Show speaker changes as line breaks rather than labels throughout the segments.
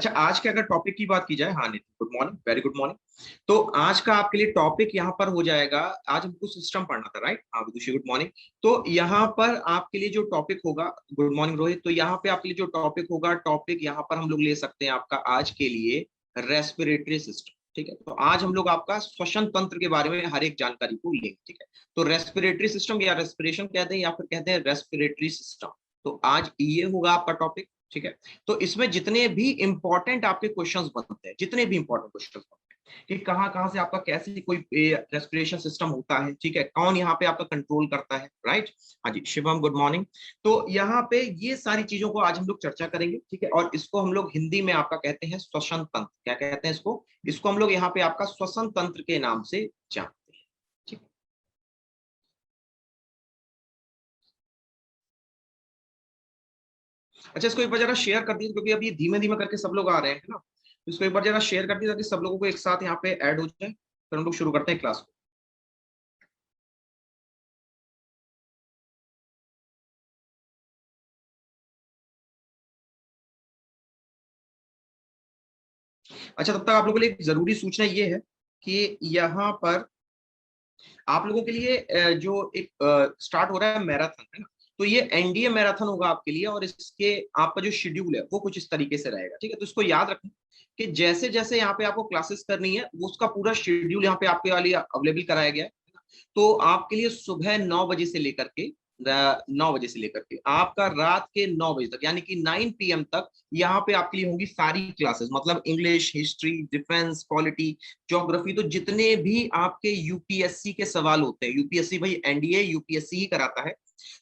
अच्छा, आज के अगर टॉपिक की बात की जाए, हाँ Nitin, good morning, very good morning. तो आज का आपके लिए टॉपिक यहाँ पर हो जाएगा, आज हमको सिस्टम पढ़ना था, राइट? हाँ विदुषी, गुड मॉर्निंग। तो यहाँ पर आपके लिए जो टॉपिक होगा, गुड मॉर्निंग रोहित, तो यहाँ पे आपके लिए जो टॉपिक होगा, टॉपिक यहाँ पर हम लोग ले सकते हैं आपका आज के लिए रेस्पिरेटरी सिस्टम। ठीक है, तो आज हम लोग आपका श्वसन तंत्र के बारे में हर एक जानकारी को लेंगे। ठीक है, तो रेस्पिरेटरी सिस्टम या रेस्पिरेशन कहते हैं या फिर कहते हैं रेस्पिरेटरी सिस्टम। तो आज ये होगा आपका टॉपिक। ठीक है, तो इसमें जितने भी इंपॉर्टेंट आपके क्वेश्चंस बनते हैं, जितने भी इंपॉर्टेंट क्वेश्चंस बनते हैं कि कहाँ कहाँ से आपका कैसे कोई रेस्पिरेशन सिस्टम होता है, ठीक है, कौन यहाँ पे आपका कंट्रोल करता है, राइट? हाँ जी शिवम, गुड मॉर्निंग। तो यहाँ पे ये सारी चीजों को आज हम लोग चर्चा करेंगे। ठीक है, और इसको हम लोग हिंदी में आपका कहते हैं श्वसन तंत्र। क्या कहते हैं इसको? इसको हम लोग यहाँ पे आपका श्वसन तंत्र के नाम से जानते हैं। ठीक है, अच्छा इसको एक बार जरा शेयर कर दीजिए, क्योंकि अभी धीमे धीमे करके सब लोग आ रहे हैं ना, तो इसको एक बार जरा शेयर कर दीजिए ताकि सब लोगों को एक साथ यहाँ पे ऐड हो जाए, फिर हम लोग शुरू करते हैं क्लास को। अच्छा, तब तक आप लोगों के लिए एक जरूरी सूचना ये है कि यहाँ पर आप लोगों के लिए जो एक स्टार्ट हो रहा है मैराथन, है ना? तो ये एनडीए मैराथन होगा आपके लिए, और इसके आपका जो शेड्यूल है वो कुछ इस तरीके से रहेगा। ठीक है, तो इसको याद रखें कि जैसे जैसे यहाँ पे आपको क्लासेस करनी है, वो उसका पूरा शेड्यूल यहाँ पे आपके लिए अवेलेबल कराया गया है। तो आपके लिए सुबह 9 बजे से लेकर के 9 बजे से लेकर के आपका रात के 9 बजे तक, यानी कि 9 PM तक यहाँ पे आपके लिए होंगी सारी क्लासेस, मतलब English, history, defence, polity, geography. तो जितने भी आपके यूपीएससी के सवाल होते हैं, यूपीएससी भाई एनडीए यूपीएससी ही कराता है,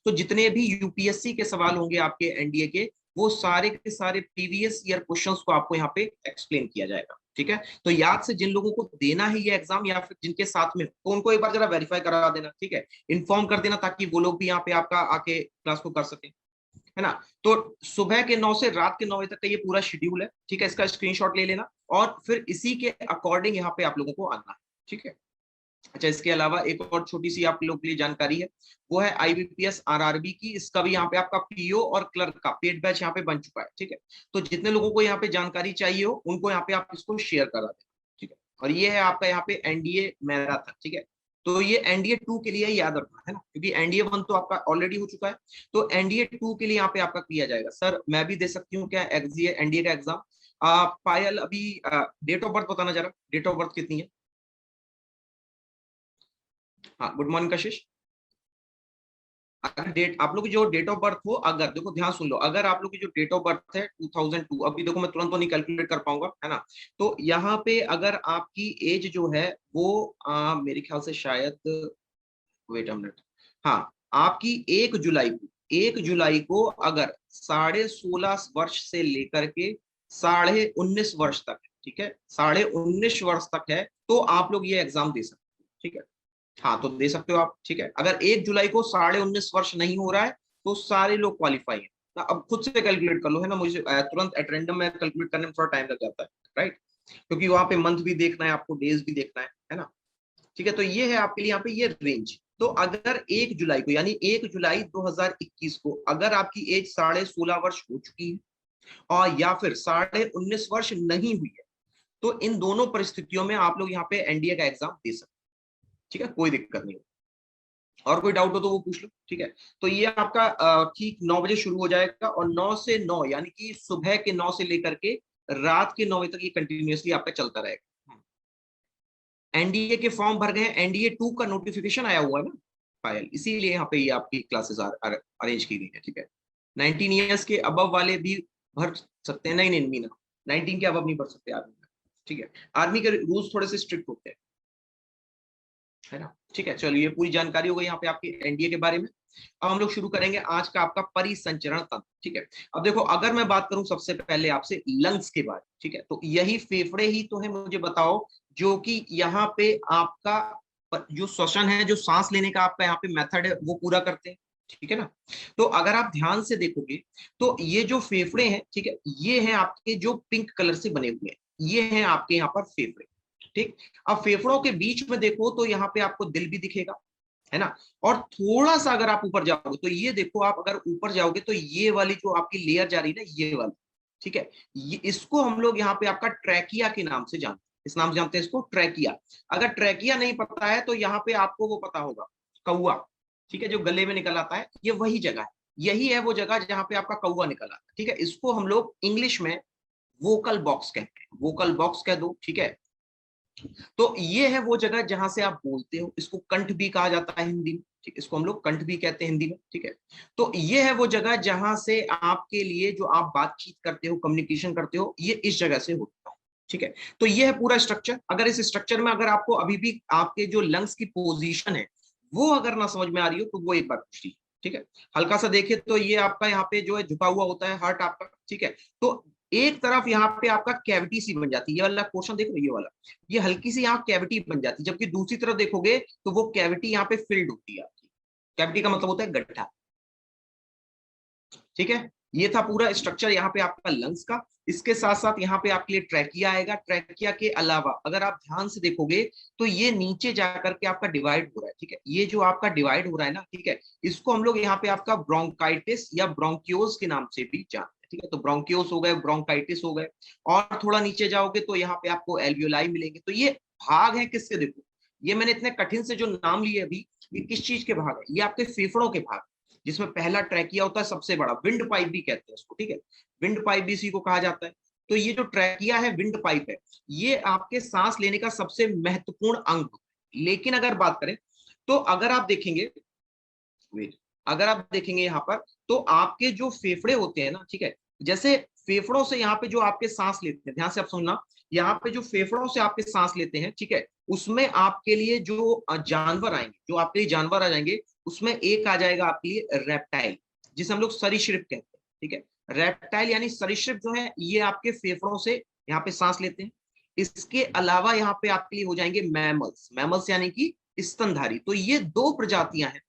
तो जितने भी यूपीएससी के सवाल होंगे आपके एनडीए के, वो सारे के सारे प्रीवियस ईयर क्वेश्चंस को आपको यहाँ पे एक्सप्लेन किया जाएगा। ठीक है, तो याद से जिन लोगों को देना है ये एग्जाम, या फिर जिनके साथ में, तो उनको एक बार जरा वेरीफाई करा देना। ठीक है, इन्फॉर्म कर देना ताकि वो लोग भी यहाँ पे आपका आके क्लास को कर सके, है ना? तो सुबह के 9 से रात के 9 बजे तक का ये पूरा शेड्यूल है। ठीक है, इसका स्क्रीनशॉट ले लेना और फिर इसी के अकॉर्डिंग यहाँ पे आप लोगों को आना है। ठीक है, अच्छा इसके अलावा एक और छोटी सी आप लोगों के लिए जानकारी है, वो है आईबीपीएस आरआरबी की। इसका भी यहाँ पे आपका पीओ और क्लर्क का पेड बैच यहाँ पे बन चुका है। ठीक है, तो जितने लोगों को यहाँ पे जानकारी चाहिए हो, उनको यहाँ पे आप इसको शेयर करा दें। ठीक है, और ये है आपका यहाँ पे एनडीए मैराथन। ठीक है, तो ये एनडीए 2 के लिए याद रखना है ना, क्योंकि एनडीए 1 तो आपका ऑलरेडी हो चुका है, तो एनडीए 2 के लिए यहाँ पे आपका किया जाएगा। सर मैं भी दे सकती हूँ क्या एनडीए का एग्जाम? पायल अभी डेट ऑफ बर्थ बताना जरा, डेट ऑफ बर्थ कितनी है? हाँ गुड मॉर्निंग कशिश। अगर डेट आप लोग की जो डेट ऑफ बर्थ हो, अगर देखो ध्यान सुन लो, अगर आप लोग की जो डेट ऑफ बर्थ है 2002, अभी देखो मैं तुरंत तो नहीं कैलकुलेट कर पाऊंगा, है ना? तो यहाँ पे अगर आपकी एज जो है वो मेरे ख्याल से शायद, वेट अ मिनट, हाँ, आपकी 1 जुलाई को अगर 16.5 वर्ष से लेकर के 19.5 वर्ष तक, ठीक है, 19.5 वर्ष तक है, तो आप लोग ये एग्जाम दे सकते हैं। ठीक है, हाँ तो दे सकते हो आप। ठीक है, अगर 1 जुलाई को 19.5 वर्ष नहीं हो रहा है, तो सारे लोग क्वालिफाई हैं ना। अब खुद से कैलकुलेट कर लो, है ना, मुझे तुरंत एट रैंडम में कैलकुलेट करने में थोड़ा टाइम लग जाता है, राइट? क्योंकि वहां पे मंथ भी देखना है आपको, डेज भी देखना है ना? ठीक है, तो ये है आपके लिए यहाँ पे ये रेंज। तो अगर 1 जुलाई को, यानी 1 जुलाई 2021 को अगर आपकी एज 16.5 वर्ष हो चुकी है, और या फिर 19.5 वर्ष नहीं हुई है, तो इन दोनों परिस्थितियों में आप लोग यहाँ पे एनडीए का एग्जाम दे सकते हैं। ठीक है, कोई दिक्कत नहीं। और कोई डाउट हो तो वो पूछ लो। ठीक है, तो ये आपका ठीक 9 बजे शुरू हो जाएगा, और 9 से 9 यानी कि सुबह के 9 से लेकर के रात के 9 बजे तक ये कंटिन्यूअसली आपका चलता रहेगा। एनडीए के फॉर्म भर गए, एनडीए 2 का नोटिफिकेशन आया हुआ है ना पायल, इसीलिए यहाँ पे ये आपकी क्लासेस अरेंज की गई है। ठीक है, 19 ईयर्स के अबव वाले भी भर सकते हैं। नहीं नहीं मीना, 19 के अबव नहीं भर सकते आर्मी में। ठीक है, आर्मी के रूल्स थोड़े से स्ट्रिक्ट होते हैं, है ना? ठीक है, चलिए ये पूरी जानकारी हो गई यहाँ पे आपकी एनडीए के बारे में। अब हम लोग शुरू करेंगे आज का आपका परिसंचरण तंत्र। ठीक है, अब देखो अगर मैं बात करूं सबसे पहले आपसे लंग्स के बारे में, ठीक है, तो यही फेफड़े ही तो है, मुझे बताओ, जो कि यहाँ पे आपका जो श्वसन है, जो सांस लेने का आपका यहाँ पे मेथड है, वो पूरा करते हैं। ठीक है ना? तो अगर आप ध्यान से देखोगे, तो ये जो फेफड़े हैं, ठीक है, ये हैं आपके जो पिंक कलर से बने हुए हैं, ये हैं आपके यहाँ पर फेफड़े। ठीक, अब फेफड़ों के बीच में देखो तो यहाँ पे आपको दिल भी दिखेगा, है ना? और थोड़ा सा अगर आप ऊपर जाओगे, तो ये देखो, आप अगर ऊपर जाओगे तो ये वाली जो आपकी लेयर जा रही है ना, ये वाली, ठीक है, ये इसको हम लोग यहाँ पे आपका ट्रैकिया के नाम से जानते हैं, इस नाम से जानते हैं इसको, ट्रैकिया। अगर ट्रैकिया नहीं पता है तो यहाँ पे आपको वो पता होगा, कौआ, ठीक है, जो गले में निकल आता है, ये वही जगह है, यही है वो जगह जहाँ पे आपका कौआ निकल आता है, ठीक है। इसको हम लोग इंग्लिश में वोकल बॉक्स कहते हैं, वोकल बॉक्स कह दो, ठीक है। तो ये है वो जगह जहां से आप बोलते हो, इसको कंठ भी कहा जाता है हिंदी में, ठीक, इसको हम लोग कंठ भी कहते हैं हिंदी में, ठीक है। तो ये है वो जगह जहां से आपके लिए जो आप बातचीत करते हो, कम्युनिकेशन करते हो, ये इस जगह से होता है, ठीक है। तो ये है पूरा स्ट्रक्चर। अगर इस स्ट्रक्चर में अगर आपको अभी भी आपके जो लंग्स की पोजीशन है वो अगर ना समझ में आ रही हो तो वो एक बार पूछ लीजिए, ठीक है। हल्का सा देखिए तो ये आपका यहाँ पे जो है झुका हुआ होता है हार्ट आपका, ठीक है। तो एक तरफ यहाँ पे आपका कैविटी सी बन जाती है, ये वाला पोर्शन देखो, ये वाला, ये हल्की सी यहाँ कैविटी बन जाती है, जबकि दूसरी तरफ देखोगे तो वो कैविटी यहाँ पे फिल्ड होती है आपकी। कैविटी का मतलब होता है गड्ढा, ठीक है। ये था पूरा स्ट्रक्चर यहाँ पे आपका लंग्स का। इसके साथ साथ यहाँ पे आपके लिए ट्रैकिया आएगा। ट्रैकिया के अलावा अगर आप ध्यान से देखोगे तो ये नीचे जाकर के आपका डिवाइड हो रहा है, ठीक है। ये जो आपका डिवाइड हो रहा है ना, ठीक है, इसको हम लोग यहाँ पे आपका ब्रोंकाइटिस या ब्रोंक्योस के नाम से भी जानते हैं, ठीक है। तो ब्रोंक्योस हो गए, ब्रोंकाइटिस हो गए, और थोड़ा नीचे जाओगे तो यहाँ पे आपको एल्वियोलाई मिलेंगे। तो ये भाग है किसके, देखो, ये मैंने इतने कठिन से जो नाम लिए अभी, ये किस चीज के भाग है, ये आपके फेफड़ों के भाग, जिसमें पहला ट्रैकिया होता है सबसे बड़ा, विंड पाइप भी कहते हैं इसको, ठीक है, विंड पाइप भी इसी को कहा जाता है। तो ये जो ट्रैकिया है, विंड पाइप है, ये आपके सांस लेने का सबसे महत्वपूर्ण अंग। लेकिन अगर बात करें तो अगर आप देखेंगे, वेट, अगर आप देखेंगे यहाँ पर तो आपके जो फेफड़े होते हैं ना, ठीक है, जैसे फेफड़ों से यहाँ पे जो आपके सांस लेते हैं, ध्यान से आप सुनना, यहाँ पे जो फेफड़ों से आपके सांस लेते हैं, ठीक है, उसमें आपके लिए जो जानवर आएंगे, जो आपके लिए जानवर आ जाएंगे, उसमें एक आ जाएगा आपके लिए रेप्टाइल, जिसे हम लोग सरीसृप कहते हैं, ठीक है। रेप्टाइल यानी सरीसृप जो है ये आपके फेफड़ों से यहाँ पे सांस लेते हैं। इसके अलावा यहाँ पे आपके लिए हो जाएंगे मैमल्स, मैमल्स यानी कि स्तनधारी। तो ये दो प्रजातियां हैं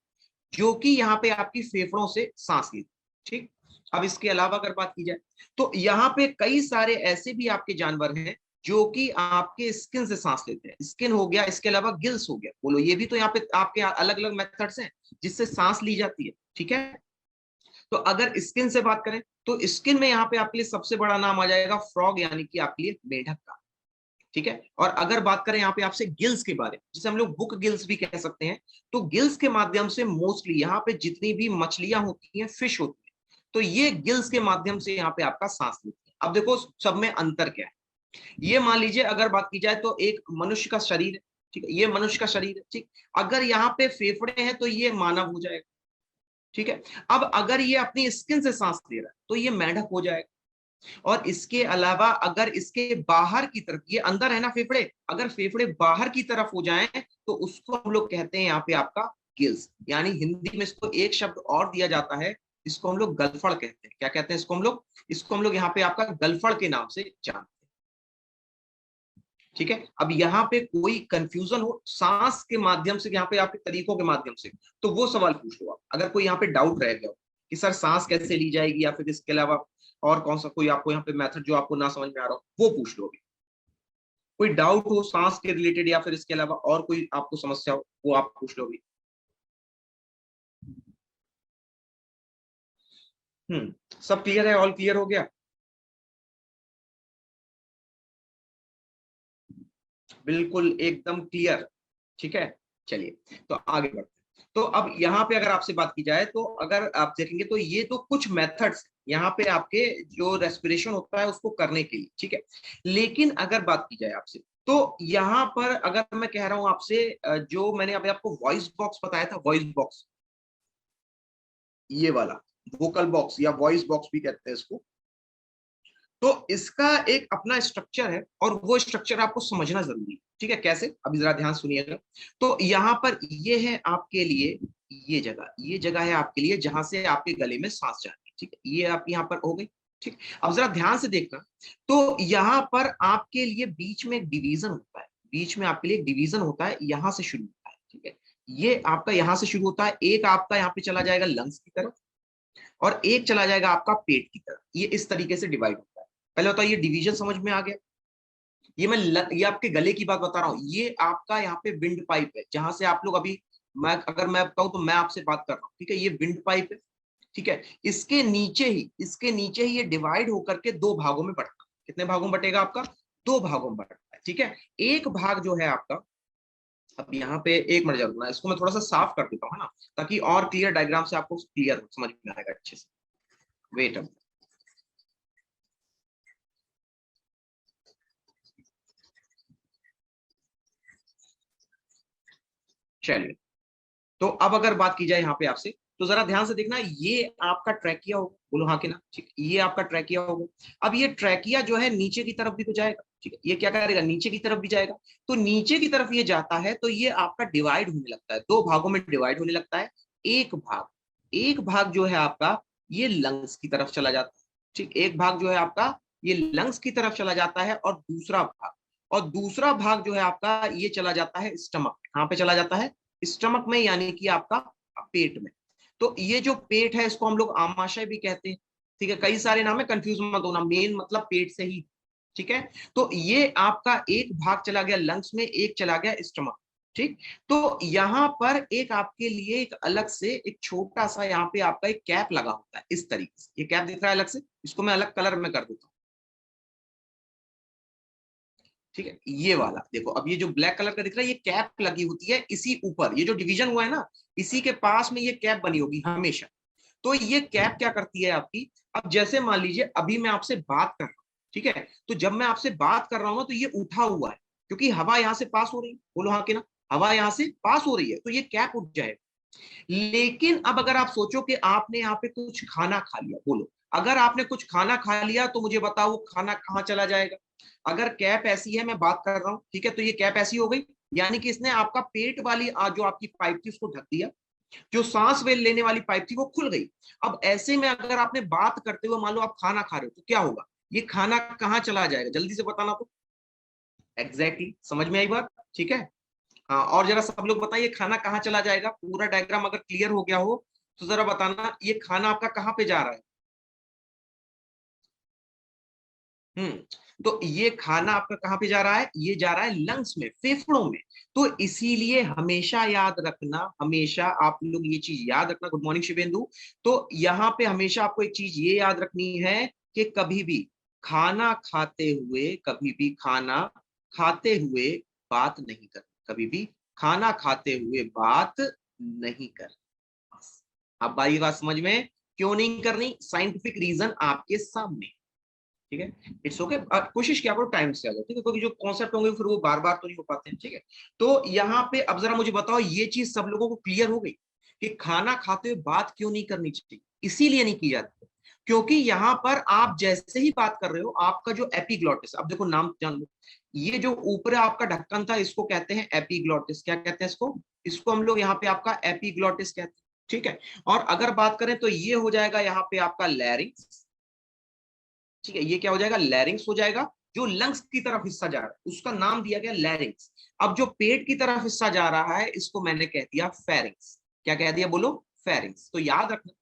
जो कि यहाँ पे आपकी फेफड़ों से सांस लेती, ठीक। अब इसके अलावा अगर बात की जाए तो यहाँ पे कई सारे ऐसे भी आपके जानवर हैं जो कि आपके स्किन से सांस लेते हैं। स्किन हो गया, इसके अलावा गिल्स हो गया, बोलो, ये भी तो यहाँ पे आपके अलग अलग मेथड्स हैं जिससे सांस ली जाती है, ठीक है। तो अगर स्किन से बात करें तो स्किन में यहाँ पे आपके लिए सबसे बड़ा नाम आ जाएगा फ्रॉग, यानी कि आपके लिए मेढक का, ठीक है। और अगर बात करें यहाँ पे आपसे गिल्स के बारे में, जिसे हम लोग बुक गिल्स भी कह सकते हैं, तो गिल्स के माध्यम से मोस्टली यहाँ पे जितनी भी मछलियां होती हैं, फिश होती है, तो ये गिल्स के माध्यम से यहाँ पे आपका सांस लेती है। अब देखो सब में अंतर क्या है। ये मान लीजिए अगर बात की जाए तो एक मनुष्य का शरीर है, ठीक है, ये मनुष्य का शरीर है, ठीक। अगर यहाँ पे फेफड़े हैं तो ये मानव हो जाएगा, ठीक है। अब अगर ये अपनी स्किन से सांस ले रहा है तो ये मेंढक हो जाएगा। और इसके अलावा अगर इसके बाहर की तरफ, ये अंदर है ना फेफड़े, अगर फेफड़े बाहर की तरफ हो जाएं तो उसको हम लोग कहते हैं यहाँ पे आपका गिल्स, यानी हिंदी में इसको एक शब्द और दिया जाता है, इसको हम लोग गलफड़ कहते हैं। क्या कहते हैं इसको हम लोग, इसको हम लोग यहाँ पे आपका गलफड़ के नाम से जानते हैं, ठीक है। अब यहाँ पे कोई कंफ्यूजन हो सांस के माध्यम से, यहाँ पे आपके तरीकों के माध्यम से, तो वो सवाल पूछ लो आप। अगर कोई यहाँ पे डाउट रह गया हो कि सर सांस कैसे ली जाएगी, या फिर इसके अलावा और कौन सा कोई आपको यहाँ पे मेथड जो आपको ना समझ में आ रहा हो, वो पूछ लो। कोई डाउट हो सांस के रिलेटेड या फिर इसके अलावा और कोई आपको समस्या हो, वो आप पूछ लो भी। सब क्लियर है, ऑल क्लियर हो गया, बिल्कुल एकदम क्लियर, ठीक है। चलिए तो आगे बढ़ते हैं। तो अब यहाँ पे अगर आपसे बात की जाए तो अगर आप देखेंगे तो ये तो कुछ मेथड्स यहाँ पे आपके जो रेस्पिरेशन होता है उसको करने के लिए, ठीक है। लेकिन अगर बात की जाए आपसे तो यहाँ पर अगर मैं कह रहा हूँ आपसे, जो मैंने अभी आपको वॉइस बॉक्स बताया था, वॉइस बॉक्स, ये वाला वोकल बॉक्स या वॉइस बॉक्स भी कहते हैं इसको, तो इसका एक अपना स्ट्रक्चर है और वो स्ट्रक्चर आपको समझना जरूरी है, ठीक है। कैसे, अभी जरा ध्यान सुनिएगा। तो यहाँ पर ये है आपके लिए, ये जगह है आपके लिए जहां से आपके गले में सांस जाती है, ठीक है। ये आप यहाँ पर हो गई, ठीक। अब जरा ध्यान से देखना, तो यहाँ पर आपके लिए बीच में एक डिवीजन होता है, बीच में आपके लिए एक डिवीजन होता है, यहाँ से शुरू होता है, ठीक है। ये आपका यहाँ से शुरू होता है, एक आपका यहाँ पे चला जाएगा लंग्स की तरफ, और एक चला जाएगा आपका पेट की तरफ। ये इस तरीके से डिवाइड होता है। पहले होता है, ये डिवीजन समझ में आ गया। ये आपके गले की बात बता रहा हूँ, ये आपका यहाँ पे विंड पाइप है, जहां से आप लोग अभी, मैं अगर मैं कहूँ तो मैं आपसे बात कर रहा हूँ, ठीक है, ये विंड पाइप है। ठीक है। इसके नीचे ही ये डिवाइड होकर के दो भागों में बढ़ता है। कितने भागों में बटेगा आपका? दो भागों में बढ़ता है, ठीक है। एक भाग जो है आपका, अब यहाँ पे एक मिनट जरूर ना, इसको मैं थोड़ा सा साफ कर देता हूँ, है ना, ताकि और क्लियर डायग्राम से आपको क्लियर समझ में आएगा अच्छे से। वेट अब, चलिए, तो अब अगर बात की जाए यहाँ पे आपसे, तो जरा ध्यान से देखना, ये आपका ट्रैकिया होगा, बोलो हाँ कि ना, ठीक, ये आपका ट्रैकिया होगा। अब ये ट्रैकिया जो है नीचे की तरफ भी तो जाएगा, ठीक है, ये क्या करेगा, नीचे की तरफ भी जाएगा। तो नीचे की तरफ ये जाता है तो ये आपका डिवाइड होने लगता है, दो भागों में डिवाइड होने लगता है। एक भाग जो है आपका, ये लंग्स की तरफ चला जाता है, ठीक, एक भाग जो है आपका ये लंग्स की तरफ चला जाता है, और दूसरा भाग जो है आपका ये चला जाता है स्टमक। कहाँ पे चला जाता है? स्टमक में, यानी कि आपका पेट में। तो ये जो पेट है इसको हम लोग आमाशय भी कहते हैं, ठीक है, कई सारे नाम है, कंफ्यूज मत होना, मेन मतलब पेट से ही, ठीक है। तो ये आपका एक भाग चला गया लंग्स में, एक चला गया स्टमक, ठीक। तो यहाँ पर एक आपके लिए एक अलग से एक छोटा सा यहाँ पे आपका एक कैप लगा होता है, इस तरीके से, ये कैप दिख रहा है अलग से, इसको मैं अलग कलर में कर देता हूँ, ठीक है। ये वाला देखो, अब ये जो ब्लैक कलर का दिख रहा है, ये कैप लगी होती है इसी ऊपर, ये जो डिवीजन हुआ है ना, इसी के पास में ये कैप बनी होगी हमेशा। तो ये कैप क्या करती है आपकी, अब जैसे मान लीजिए अभी मैं आपसे बात कर रहा हूँ, ठीक है, तो जब मैं आपसे बात कर रहा हूँ तो ये उठा हुआ है, क्योंकि हवा यहाँ से पास हो रही है, बोलो हाँ कि ना, हवा यहाँ से पास हो रही है, तो ये कैप उठ जाएगा। लेकिन अब अगर आप सोचो कि आपने यहाँ पे कुछ खाना खा लिया, बोलो अगर आपने कुछ खाना खा लिया तो मुझे बताओ वो खाना कहाँ चला जाएगा? अगर कैप ऐसी है, मैं बात कर रहा हूँ, ठीक है, तो ये कैप ऐसी हो गई, यानी कि इसने आपका पेट वाली जो आपकी पाइप थी उसको ढक दिया, जो सांस वे लेने वाली पाइप थी वो खुल गई। अब ऐसे में अगर आपने बात करते हुए मान लो आप खाना खा रहे हो, तो क्या होगा, ये खाना कहाँ चला जाएगा, जल्दी से बताना तो। एग्जैक्टली exactly, समझ में आई बात, ठीक है। हाँ, और जरा सब लोग बताइए खाना कहाँ चला जाएगा, पूरा डायग्राम अगर क्लियर हो गया हो तो जरा बताना, ये खाना आपका कहाँ पे जा रहा है? तो ये खाना आपका कहाँ पे जा रहा है? ये जा रहा है लंग्स में, फेफड़ों में। तो इसीलिए हमेशा याद रखना, हमेशा आप लोग ये चीज याद रखना, गुड मॉर्निंग शिवेंदु। तो यहाँ पे हमेशा आपको एक चीज ये याद रखनी है कि कभी भी खाना खाते हुए, कभी भी खाना खाते हुए बात नहीं कर, कभी भी खाना खाते हुए बात नहीं कर। अब बारी बात समझ में, क्यों नहीं करनी, साइंटिफिक रीजन आपके सामने, ठीक है। इट्स ओके, कोशिश किया करो टाइम से आ जाओ, ठीक है, क्योंकि जो कॉन्सेप्ट होंगे फिर वो बार बार तो नहीं हो पाते हैं, ठीक है। तो यहाँ पे अब जरा मुझे बताओ, ये चीज सब लोगों को क्लियर हो गई कि खाना खाते हुए बात क्यों नहीं करनी चाहिए? इसीलिए नहीं की जाती, क्योंकि यहाँ पर आप जैसे ही बात कर रहे हो, आपका जो एपिग्लॉटिस, अब देखो नाम जान लो, ये जो ऊपर आपका ढक्कन था इसको कहते हैं एपिग्लॉटिस। क्या कहते हैं इसको? इसको हम लोग यहाँ पे आपका एपिग्लॉटिस कहते हैं, ठीक है। और अगर बात करें तो ये हो जाएगा यहाँ पे आपका लैरिंक्स, ठीक है, ये क्या हो जाएगा, लैरिंग्स हो जाएगा। जो लंग्स की तरफ हिस्सा जा रहा है उसका नाम दिया गया लैरिंग्स। अब जो पेट की तरफ हिस्सा जा रहा है इसको मैंने कह दिया फेरिंग्स। क्या कह दिया, बोलो, फेरिंग्स। तो याद रखना,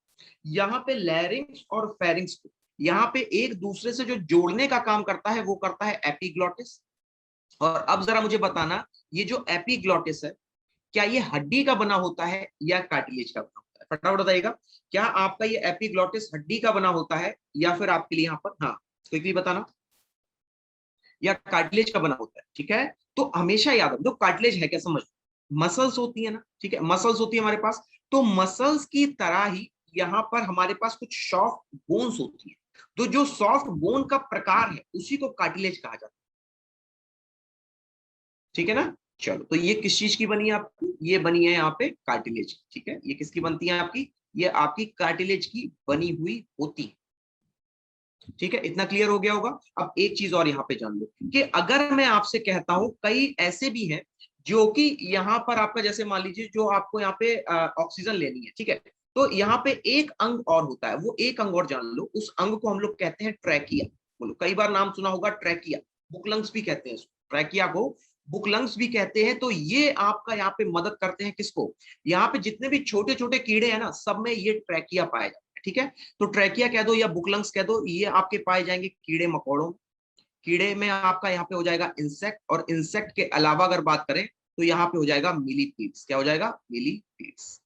यहाँ पे लैरिंग्स और फेरिंग्स को यहाँ पे एक दूसरे से जो जोड़ने का काम करता है वो करता है एपिग्लॉटिस। और अब जरा मुझे बताना, ये जो एपिग्लॉटिस है, क्या ये हड्डी का बना होता है या कार्टिलेज का बना होता है? फटाफट बताइएगा, क्या आपका ये एपिग्लॉटिस हड्डी का बना होता है या फिर आपके लिए यहाँ पर, हाँ क्विकली बताना, या कार्टिलेज का बना होता है? ठीक है, तो हमेशा याद रखो, कार्टिलेज है क्या समझ, मसल्स होती है ना, ठीक है, मसल्स होती है हमारे पास। तो मसल्स की तरह ही यहाँ पर हमारे पास कुछ सॉफ्ट बोन्स होती है, तो जो सॉफ्ट बोन का प्रकार है उसी को कार्टिलेज कहा जाता है, ठीक है ना। चलो, तो ये किस चीज की बनी है आपकी? ये बनी है यहाँ पे कार्टिलेज की, ठीक है, ये किसकी बनती है आपकी? ये आपकी कार्टिलेज की बनी हुई होती है, ठीक है, इतना क्लियर हो गया होगा। अब एक चीज और यहाँ पे जान लो कि अगर मैं आपसे कहता हूं, कई ऐसे भी हैं जो कि यहाँ पर आपका, जैसे मान लीजिए जो आपको यहाँ पे ऑक्सीजन लेनी है, ठीक है, तो यहाँ पे एक अंग और होता है, वो एक अंग और जान लो, उस अंग को हम लोग कहते हैं ट्रैकिया। बोलो, कई बार नाम सुना होगा ट्रैकिया, बुकलंग्स भी कहते हैं इसको, ट्रैकिया को बुकलंग्स भी कहते हैं। तो ये आपका यहाँ पे मदद करते हैं किसको? यहाँ पे जितने भी छोटे छोटे कीड़े हैं ना, सब में ये ट्रैकिया पाए जाते हैं, ठीक है। तो ट्रैकिया कह दो या बुकलंग्स कह दो, ये आपके पाए जाएंगे कीड़े मकोड़ों। कीड़े में आपका यहाँ पे हो जाएगा इंसेक्ट, और इंसेक्ट के अलावा अगर बात करें तो यहाँ पे हो जाएगा मिलीपीड्स। क्या हो जाएगा? मिलीपीड्स।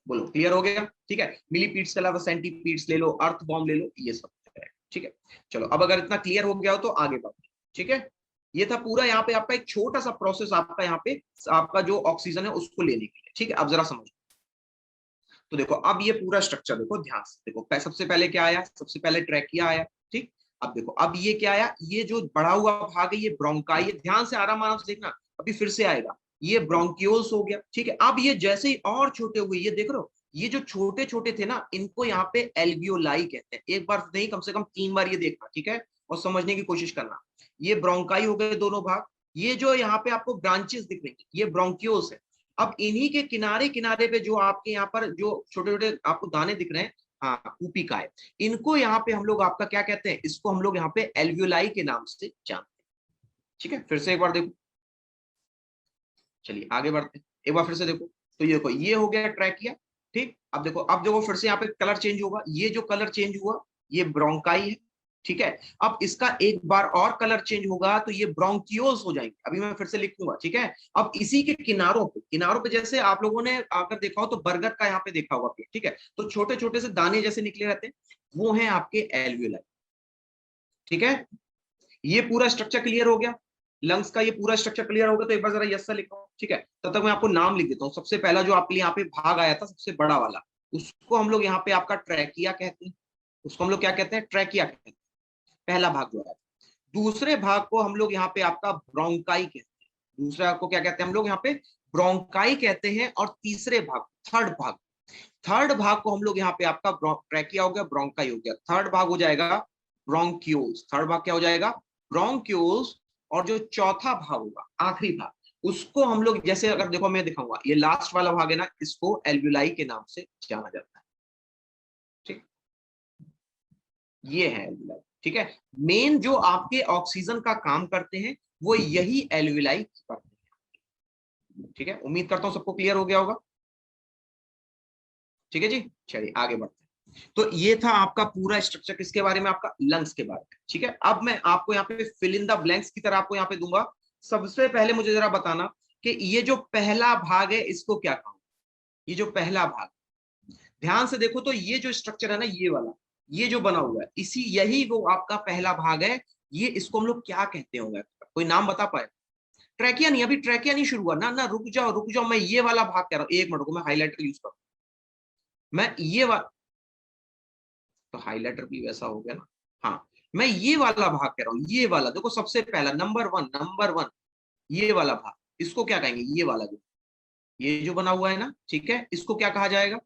बोलो क्लियर हो गया? ठीक है, मिलीपीड्स के अलावा सेंटीपीड्स ले लो, अर्थ बॉम्ब ले लो, ये सब है। ठीक है, चलो अब अगर इतना क्लियर हो गया हो तो आगे बढ़ते। ठीक है, ये था पूरा यहाँ पे आपका एक छोटा सा प्रोसेस, आपका यहाँ पे आपका जो ऑक्सीजन है उसको लेने के लिए। ठीक है, अब जरा समझो। तो देखो अब ये पूरा स्ट्रक्चर देखो ध्यान से देखो, सबसे पहले क्या आया? सबसे पहले ट्रैकिया आया। ठीक, अब देखो अब ये क्या आया? ये जो बढ़ा हुआ भाग है ये ब्रोंकाई है। ध्यान से आराम आराम से देखना, अभी फिर से आएगा। ये ब्रोंक्यूल्स हो गया। ठीक है, अब ये जैसे ही और छोटे हुए, ये देख रहे हो, ये जो छोटे छोटे थे ना, इनको यहाँ पे एल्वियोलाई कहते हैं। एक बार नहीं, कम से कम 3 बार ये देखना। ठीक है, और समझने की कोशिश करना। ये ब्रोंकाई हो गए दोनों भाग। ये जो यहाँ पे आपको ब्रांचेस दिख रही है, ये ब्रोंक्यूल्स है। अब इन्हीं के किनारे किनारे पे जो आपके यहाँ पर जो छोटे छोटे आपको दाने दिख रहे हैं, हाँ कूपिका है, इनको यहाँ पे हम लोग आपका क्या कहते हैं? इसको हम लोग यहाँ पे एल्वियोलाई के नाम से जानते हैं। ठीक है, फिर से एक बार देखो, चलिए आगे बढ़ते हैं, एक बार फिर से देखो। तो ये देखो, ये हो गया ट्रैकिया। ठीक, अब देखो फिर से यहाँ पे कलर चेंज होगा। ये जो कलर चेंज हुआ ये ब्रोंकाई है। ठीक है, अब इसका एक बार और कलर चेंज होगा तो ये ब्रोंकियोल्स हो जाएंगे। अभी मैं फिर से लिखूंगा। ठीक है, अब इसी के किनारों पे जैसे आप लोगों ने अगर देखा हो तो बरगद का यहाँ पे देखा होगा। ठीक है, तो छोटे छोटे से दाने जैसे निकले रहते हैं, वो है आपके एल्वियोलाई। ठीक है, ये पूरा स्ट्रक्चर क्लियर हो गया। लंग्स का ये पूरा स्ट्रक्चर क्लियर हो गया, तो एक बार जरा यस सर लिखो। ठीक है, तब तक मैं आपको नाम लिख देता हूँ। सबसे पहला जो आपके लिए यहाँ पे भाग आया था, सबसे बड़ा वाला, उसको हम लोग यहाँ पे आपका ट्रैकिया कहते हैं। उसको हम लोग क्या कहते हैं? ट्रैकिया कहते हैं, पहला भाग जो है। दूसरे भाग को हम लोग यहाँ पे आपका ब्रोंकाई कहते हैं। दूसरे भाग को क्या कहते हैं हम लोग यहाँ पे? ब्रोंकाई कहते हैं। और तीसरे भाग, थर्ड भाग को हम लोग यहाँ पे आपका ट्रैकिया हो गया, ब्रोंकाई हो गया। थर्ड भाग हो जाएगा ब्रोंक्यूल्स। थर्ड भाग क्या हो जाएगा? ब्रोंक्यूल्स। और जो चौथा भाग होगा, आखिरी भाग, उसको हम लोग जैसे अगर देखो मैं दिखाऊंगा, ये लास्ट वाला भाग है ना, इसको एल्वियोलाई के नाम से जाना जाता है। ठीक, ये है एल्वियोलाई। ठीक है, मेन जो आपके ऑक्सीजन का काम करते हैं वो यही एल्वियोलाई करते हैं। ठीक है, उम्मीद करता हूं सबको क्लियर हो गया होगा। ठीक है जी, चलिए आगे बढ़ते हैं। तो ये था आपका पूरा स्ट्रक्चर किसके बारे में? आपका लंग्स के बारे में। ठीक है, अब मैं आपको यहाँ पे फिल इन द ब्लैंक्स की तरह आपको यहाँ पे दूंगा। सबसे पहले मुझे जरा बताना कि ये जो पहला भाग है इसको क्या कहूं? ये जो पहला भाग, ध्यान से देखो तो ये जो स्ट्रक्चर है ना, ये वाला, ये जो बना हुआ है, इसी यही वो आपका पहला भाग है। ये इसको हम लोग क्या कहते होंगे? कोई नाम बता पाए? ट्रैकिया नहीं, अभी ट्रैकिया नहीं शुरू हुआ ना। ना रुक जाओ रुक जाओ, मैं ये वाला भाग कह रहा हूँ। एक मिनट को मैं हाईलाइटर यूज करूँ। मैं ये वाला, तो हाईलाइटर भी वैसा हो गया ना। हाँ, मैं ये वाला भाग कह रहा हूँ। ये वाला देखो, सबसे पहला नंबर वन, ये वाला भाग, इसको क्या कहेंगे? ये वाला जो, ये जो बना हुआ है ना, ठीक है, इसको क्या कहा जाएगा?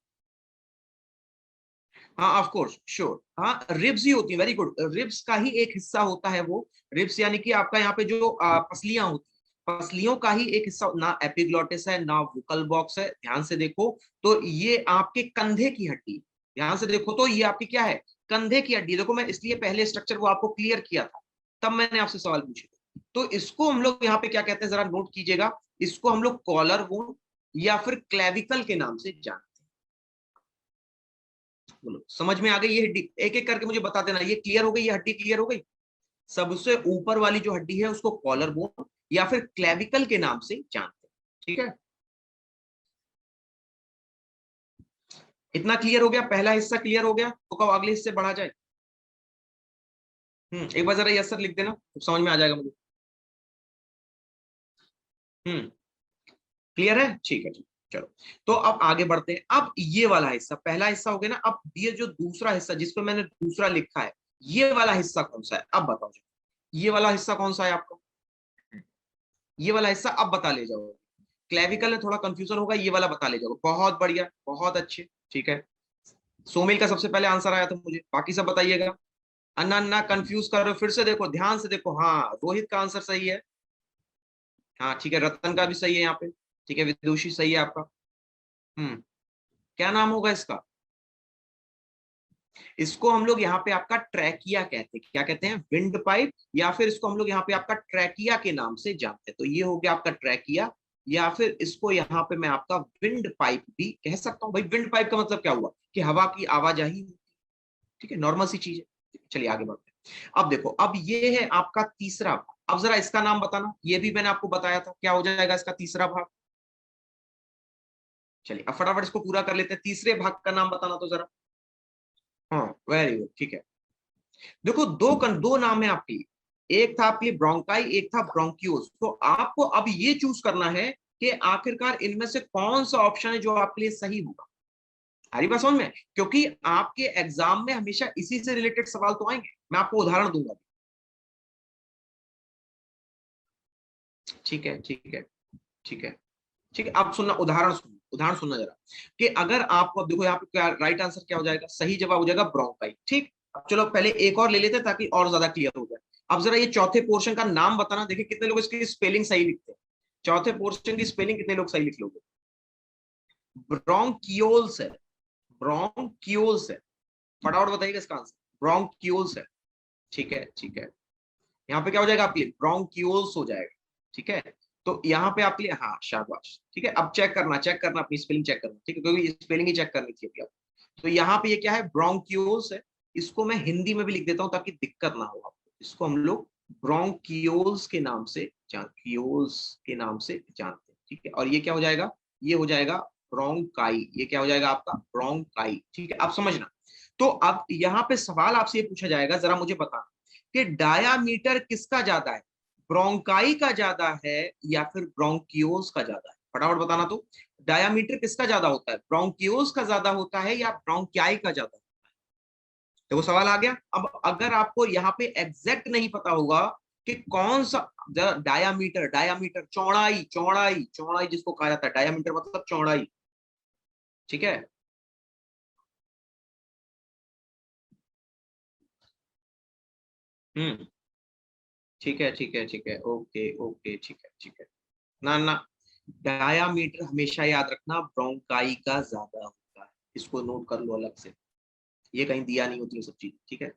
हाँ ऑफ कोर्स श्योर, हाँ रिब्स ही होती है। वेरी गुड, रिब्स का ही एक हिस्सा होता है वो। रिब्स यानी कि आपका यहाँ पे जो पसलियां होती है, पसलियों का ही एक हिस्सा। ना एपिग्लॉटिस है ना वोकल बॉक्स है। ध्यान से देखो तो ये आपके कंधे की हड्डी, ध्यान से देखो तो ये आपकी क्या है? कंधे की हड्डी। देखो मैं इसलिए पहले स्ट्रक्चर वो आपको क्लियर किया था, तब मैंने आपसे सवाल पूछे। तो इसको हम लोग यहाँ पे क्या कहते हैं, जरा नोट कीजिएगा। इसको हम लोग कॉलर बोन या फिर क्लेविकल के नाम से जानते हैं। बोलो समझ में आ गई? ये हड्डी एक एक करके मुझे बता देना। ये क्लियर हो गई? ये हड्डी क्लियर हो गई? सबसे ऊपर वाली जो हड्डी है उसको कॉलर बोन या फिर क्लेविकल के नाम से जानते हैं। ठीक है, इतना क्लियर हो गया? पहला हिस्सा क्लियर हो गया, तो कब अगले हिस्से बढ़ा जाए? एक बार जरा यस सर लिख देना, तो समझ में आ जाएगा मुझे। हम्म, क्लियर है? ठीक है, ठीक, चलो। तो अब आगे बढ़ते हैं। अब ये वाला हिस्सा, पहला हिस्सा हो गया ना। अब ये जो दूसरा हिस्सा जिसपे मैंने दूसरा लिखा है, ये वाला हिस्सा कौन सा है? अब बताओ जी, ये वाला हिस्सा कौन सा है आपका? ये वाला हिस्सा अब बता ले जाओ। क्लेविकल में थोड़ा कंफ्यूजन होगा, ये वाला बता ले जाओ। बहुत बढ़िया, बहुत अच्छे। ठीक है, सोमिल का सबसे पहले आंसर आया था मुझे, बाकी सब बताइएगा। अन्ना अन्ना कंफ्यूज कर रहे हो? फिर से देखो, ध्यान से देखो। हाँ, रोहित का आंसर सही है। हाँ ठीक है, रतन का भी सही है यहाँ पे। ठीक है, विदुषी सही है आपका। हम्म, क्या नाम होगा इसका? इसको हम लोग यहाँ पे आपका ट्रैकिया कहते हैं। क्या कहते हैं? विंड पाइप, या फिर इसको हम लोग यहाँ पे आपका ट्रैकिया के नाम से जानते हैं। तो ये हो गया आपका ट्रैकिया, या फिर इसको यहाँ पे मैं आपका विंड पाइप भी कह सकता हूँ। भाई विंड पाइप का मतलब क्या हुआ? कि हवा की आवाजाही। ठीक है, नॉर्मल सी चीज है। चलिए आगे बढ़ते हैं। अब देखो, अब ये है आपका तीसरा भाग। अब जरा इसका नाम बताना। ये भी मैंने आपको बताया था, क्या हो जाएगा इसका तीसरा भाग? चलिए अब फटाफट इसको पूरा कर लेते हैं। तीसरे भाग का नाम बताना तो जरा। हाँ वेरी गुड, ठीक है। देखो दो नाम है आपके लिए, एक था आपके लिए ब्रोंकाई, एक था ब्रोंक्यूल्स। तो आपको अब ये चूज करना है कि आखिरकार इनमें से कौन सा ऑप्शन है जो आपके लिए सही होगा। हरी बात समझ में, क्योंकि आपके एग्जाम में हमेशा इसी से रिलेटेड सवाल तो आएंगे। मैं आपको उदाहरण दूंगा। ठीक है ठीक है ठीक है ठीक है। अब सुनना, उदाहरण सुनना जरा, कि अगर आपको, अब देखो यहाँ पे क्या राइट आंसर क्या हो जाएगा, सही जवाब हो जाएगा ब्रोंकाई। ठीक, अब चलो पहले एक और ले लेते हैं ताकि और ज्यादा क्लियर हो जाए। अब जरा ये चौथे पोर्शन का नाम बताना, देखिए कितने लोग इसकी स्पेलिंग सही लिखते हैं। चौथे पोर्शन की स्पेलिंग कितने लोग सही लिख लोगे। ब्रोंकियोल्स है, ब्रोंकियोल्स है। फटाफट बताइएगा इसका आंसर, ब्रोंकियोल्स है। ठीक है ठीक है। यहाँ पे क्या हो जाएगा आपके लिए, ब्रोंकियोल्स हो जाएगा। ठीक है, तो यहाँ पे आपके लिए, हाँ शाबाश। ठीक है, अब चेक करना अपनी स्पेलिंग चेक करना। ठीक है, क्योंकि स्पेलिंग ही चेक करनी थी अभी आपको। तो यहाँ पे ये क्या है, ब्रोंकियोल्स है। इसको मैं हिंदी में भी लिख देता हूँ ताकि दिक्कत ना हो आपको। इसको हम लोग ब्रोंकियोल्स के नाम से जानते हैं। ठीक है, और ये क्या हो जाएगा, ये हो जाएगा ब्रोंकाई। ये क्या हो जाएगा आपका, ब्रोंकाई। ठीक है, अब समझना। तो अब यहाँ पे सवाल आपसे ये पूछा जाएगा, जरा मुझे बताना कि डायामीटर किसका ज्यादा है, ब्रोंकाई का ज्यादा है या फिर ब्रोंकियोल्स का ज्यादा है। फटाफट बताना तो, डायामीटर किसका ज्यादा होता है, ब्रोंकियोल्स का ज्यादा होता है या ब्रोंकाई का ज्यादा होता है। तो वो सवाल आ गया। अब अगर आपको यहाँ पे एग्जैक्ट नहीं पता होगा कि कौन सा डायामीटर, डायामीटर चौड़ाई, चौड़ाई चौड़ाई जिसको कहा जाता है, डायामीटर मतलब चौड़ाई। ठीक है, हम्म, ठीक है ठीक है ठीक है, ओके ओके, ठीक है ठीक है। ना ना, डायामीटर हमेशा याद रखना ब्रोंकाई का ज्यादा होता है। इसको नोट कर लो अलग से, ये कहीं दिया नहीं होती है सब चीज। ठीक है,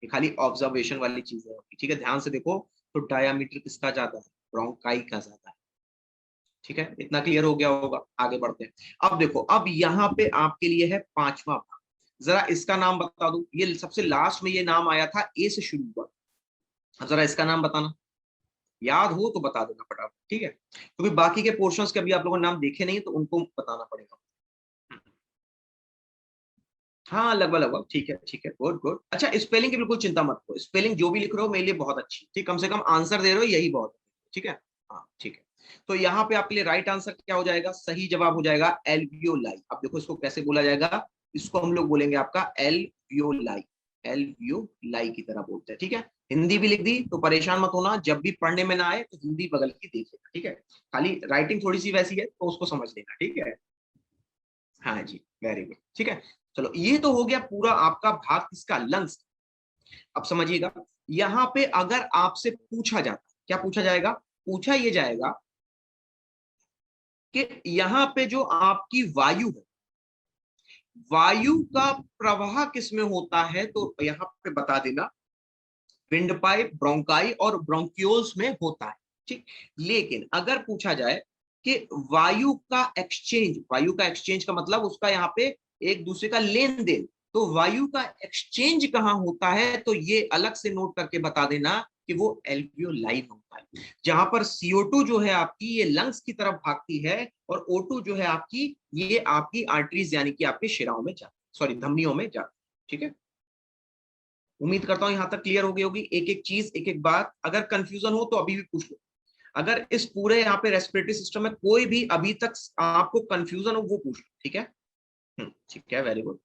ये खाली ऑब्जर्वेशन वाली चीज है। ठीक है, ध्यान से देखो। तो डायामीटर किसका ज्यादा है, ब्रोंकाई का ज्यादा है। ठीक है, इतना क्लियर हो गया होगा। आगे बढ़ते हैं। अब देखो, अब यहाँ पे आपके लिए है पांचवा भाग। जरा इसका नाम बता दो। ये सबसे लास्ट में ये नाम आया था, ए से शुरू हुआ। अब जरा इसका नाम बताना, याद हो तो बता देना फटाफट। ठीक है, क्योंकि बाकी के पोर्शंस के अभी आप लोगों ने नाम देखे नहीं तो उनको बताना पड़ेगा। हाँ लगभग लगभग, ठीक है ठीक है, गुड गुड। अच्छा, स्पेलिंग की बिल्कुल चिंता मत करो, स्पेलिंग जो भी लिख रहे हो मेरे लिए बहुत अच्छी। ठीक, कम से कम आंसर दे रहे हो, यही बहुत है। ठीक है, हाँ ठीक है। तो यहाँ पे आपके लिए राइट आंसर क्या हो जाएगा, सही जवाब हो जाएगा एल्वियोलाई। अब देखो इसको कैसे बोला जाएगा, इसको हम लोग बोलेंगे आपका एल्वियोलाई। एल्वियोलाई की तरह बोलते हैं। ठीक है, हिंदी भी लिख दी तो परेशान मत होना, जब भी पढ़ने में ना आए तो हिंदी बगल की देख लेना। ठीक है, खाली राइटिंग थोड़ी सी वैसी है तो उसको समझ लेना। ठीक है, हाँ जी, वेरी गुड। ठीक है, चलो ये तो हो गया पूरा आपका भाग किसका, लंग्स। अब समझिएगा, यहाँ पे अगर आपसे पूछा जाता, क्या पूछा जाएगा, पूछा ये जाएगा कि यहाँ पे जो आपकी वायु है, वायु का प्रवाह किसमें होता है, तो यहाँ पे बता देना विंडपाई, ब्रोंकाई और ब्रोंक्यूल्स में होता है। ठीक, लेकिन अगर पूछा जाए कि वायु का एक्सचेंज का मतलब उसका यहाँ पे एक दूसरे का लेन देन, तो वायु का एक्सचेंज कहाँ होता है, तो ये अलग से नोट करके बता देना कि वो एल्वियोलाई में होता है। जहां पर CO2 जो है आपकी, ये लंग्स की तरफ भागती है, और O2 जो है आपकी, ये आपकी आर्टरीज यानी कि आपके शिराओं में जाती, सॉरी धमनियों में जाती। ठीक है, उम्मीद करता हूं यहां तक क्लियर हो गई होगी। एक एक चीज, एक एक बात, अगर कंफ्यूजन हो तो अभी भी पूछ लो। अगर इस पूरे यहाँ पे रेस्पिरेटरी सिस्टम में कोई भी अभी तक आपको कंफ्यूजन हो वो पूछ लो। ठीक है, ठीक है, वेरी गुड।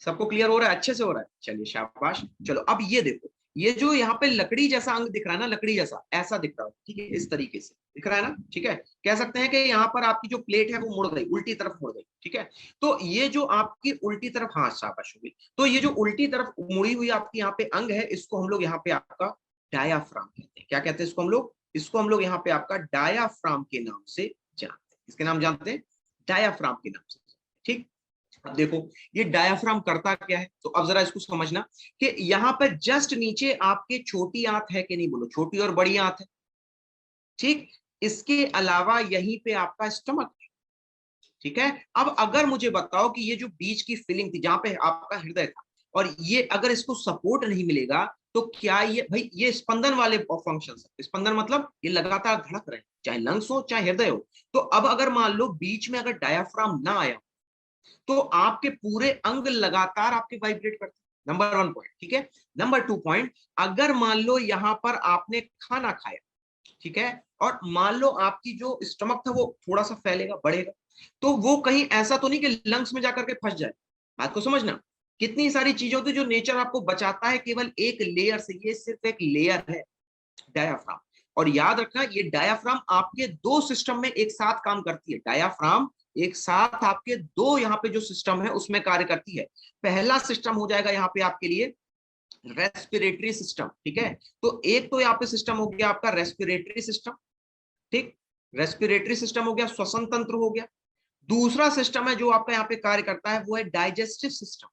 सबको क्लियर हो रहा है, अच्छे से हो रहा है, चलिए शाबाश। चलो अब ये देखो, ये जो यहाँ पे लकड़ी जैसा अंग दिख रहा है ना, लकड़ी जैसा ऐसा दिख रहा है। ठीक है, इस तरीके से दिख रहा है ना। ठीक है, कह सकते हैं कि यहाँ पर आपकी जो प्लेट है वो मुड़ गई, उल्टी तरफ मुड़ गई। ठीक है, तो ये जो आपकी उल्टी तरफ, हाँ शाबाश हो गई। तो ये जो उल्टी तरफ मुड़ी हुई आपकी यहाँ पे अंग है, इसको हम लोग यहाँ पे आपका डायाफ्राम कहते हैं। क्या कहते हैं इसको हम लोग, इसको हम लोग यहाँ पे आपका डायाफ्राम के नाम से जानते हैं। इसके नाम जानते हैं, डायाफ्राम के नाम से। ठीक, अब देखो ये डायाफ्राम करता क्या है, तो अब जरा इसको समझना कि यहाँ पर जस्ट नीचे आपके छोटी आंत है कि नहीं, बोलो छोटी और बड़ी आंत है। ठीक, इसके अलावा यहीं पे आपका स्टमक है। ठीक है, अब अगर मुझे बताओ कि ये जो बीच की फिलिंग थी जहां पे आपका हृदय था, और ये अगर इसको सपोर्ट नहीं मिलेगा तो क्या ये भाई ये स्पंदन वाले फंक्शन है। स्पंदन मतलब ये लगातार धड़क रहे हैं, चाहे लंग्स हो चाहे हृदय हो। तो अब अगर मान लो बीच में अगर डायाफ्राम ना आया तो आपके पूरे अंग लगातार आपके वाइब्रेट करते हैं। नंबर 1 पॉइंट, ठीक है। नंबर 2 पॉइंट, अगर मान लो यहां पर आपने खाना खाया, ठीक है, और मान लो आपकी जो स्टमक था वो थोड़ा सा फैलेगा, बढ़ेगा, तो वो कहीं ऐसा तो नहीं कि लंग्स में जाकर के फंस जाए। बात को समझना, कितनी सारी चीजें होती है जो नेचर आपको बचाता है केवल एक लेयर से। ये सिर्फ एक लेयर है, डायाफ्राम। और याद रखना ये डायाफ्राम आपके दो सिस्टम में एक साथ काम करती है। डायाफ्राम एक साथ आपके दो यहाँ पे जो सिस्टम है उसमें कार्य करती है। पहला सिस्टम हो जाएगा यहाँ पे आपके लिए रेस्पिरेटरी सिस्टम, ठीक है। तो एक तो यहाँ पे सिस्टम हो गया आपका रेस्पिरेटरी सिस्टम, ठीक। रेस्पिरेटरी सिस्टम हो गया, श्वसन तंत्र हो गया। दूसरा सिस्टम है जो आपका यहाँ पे कार्य करता है वो है डाइजेस्टिव सिस्टम।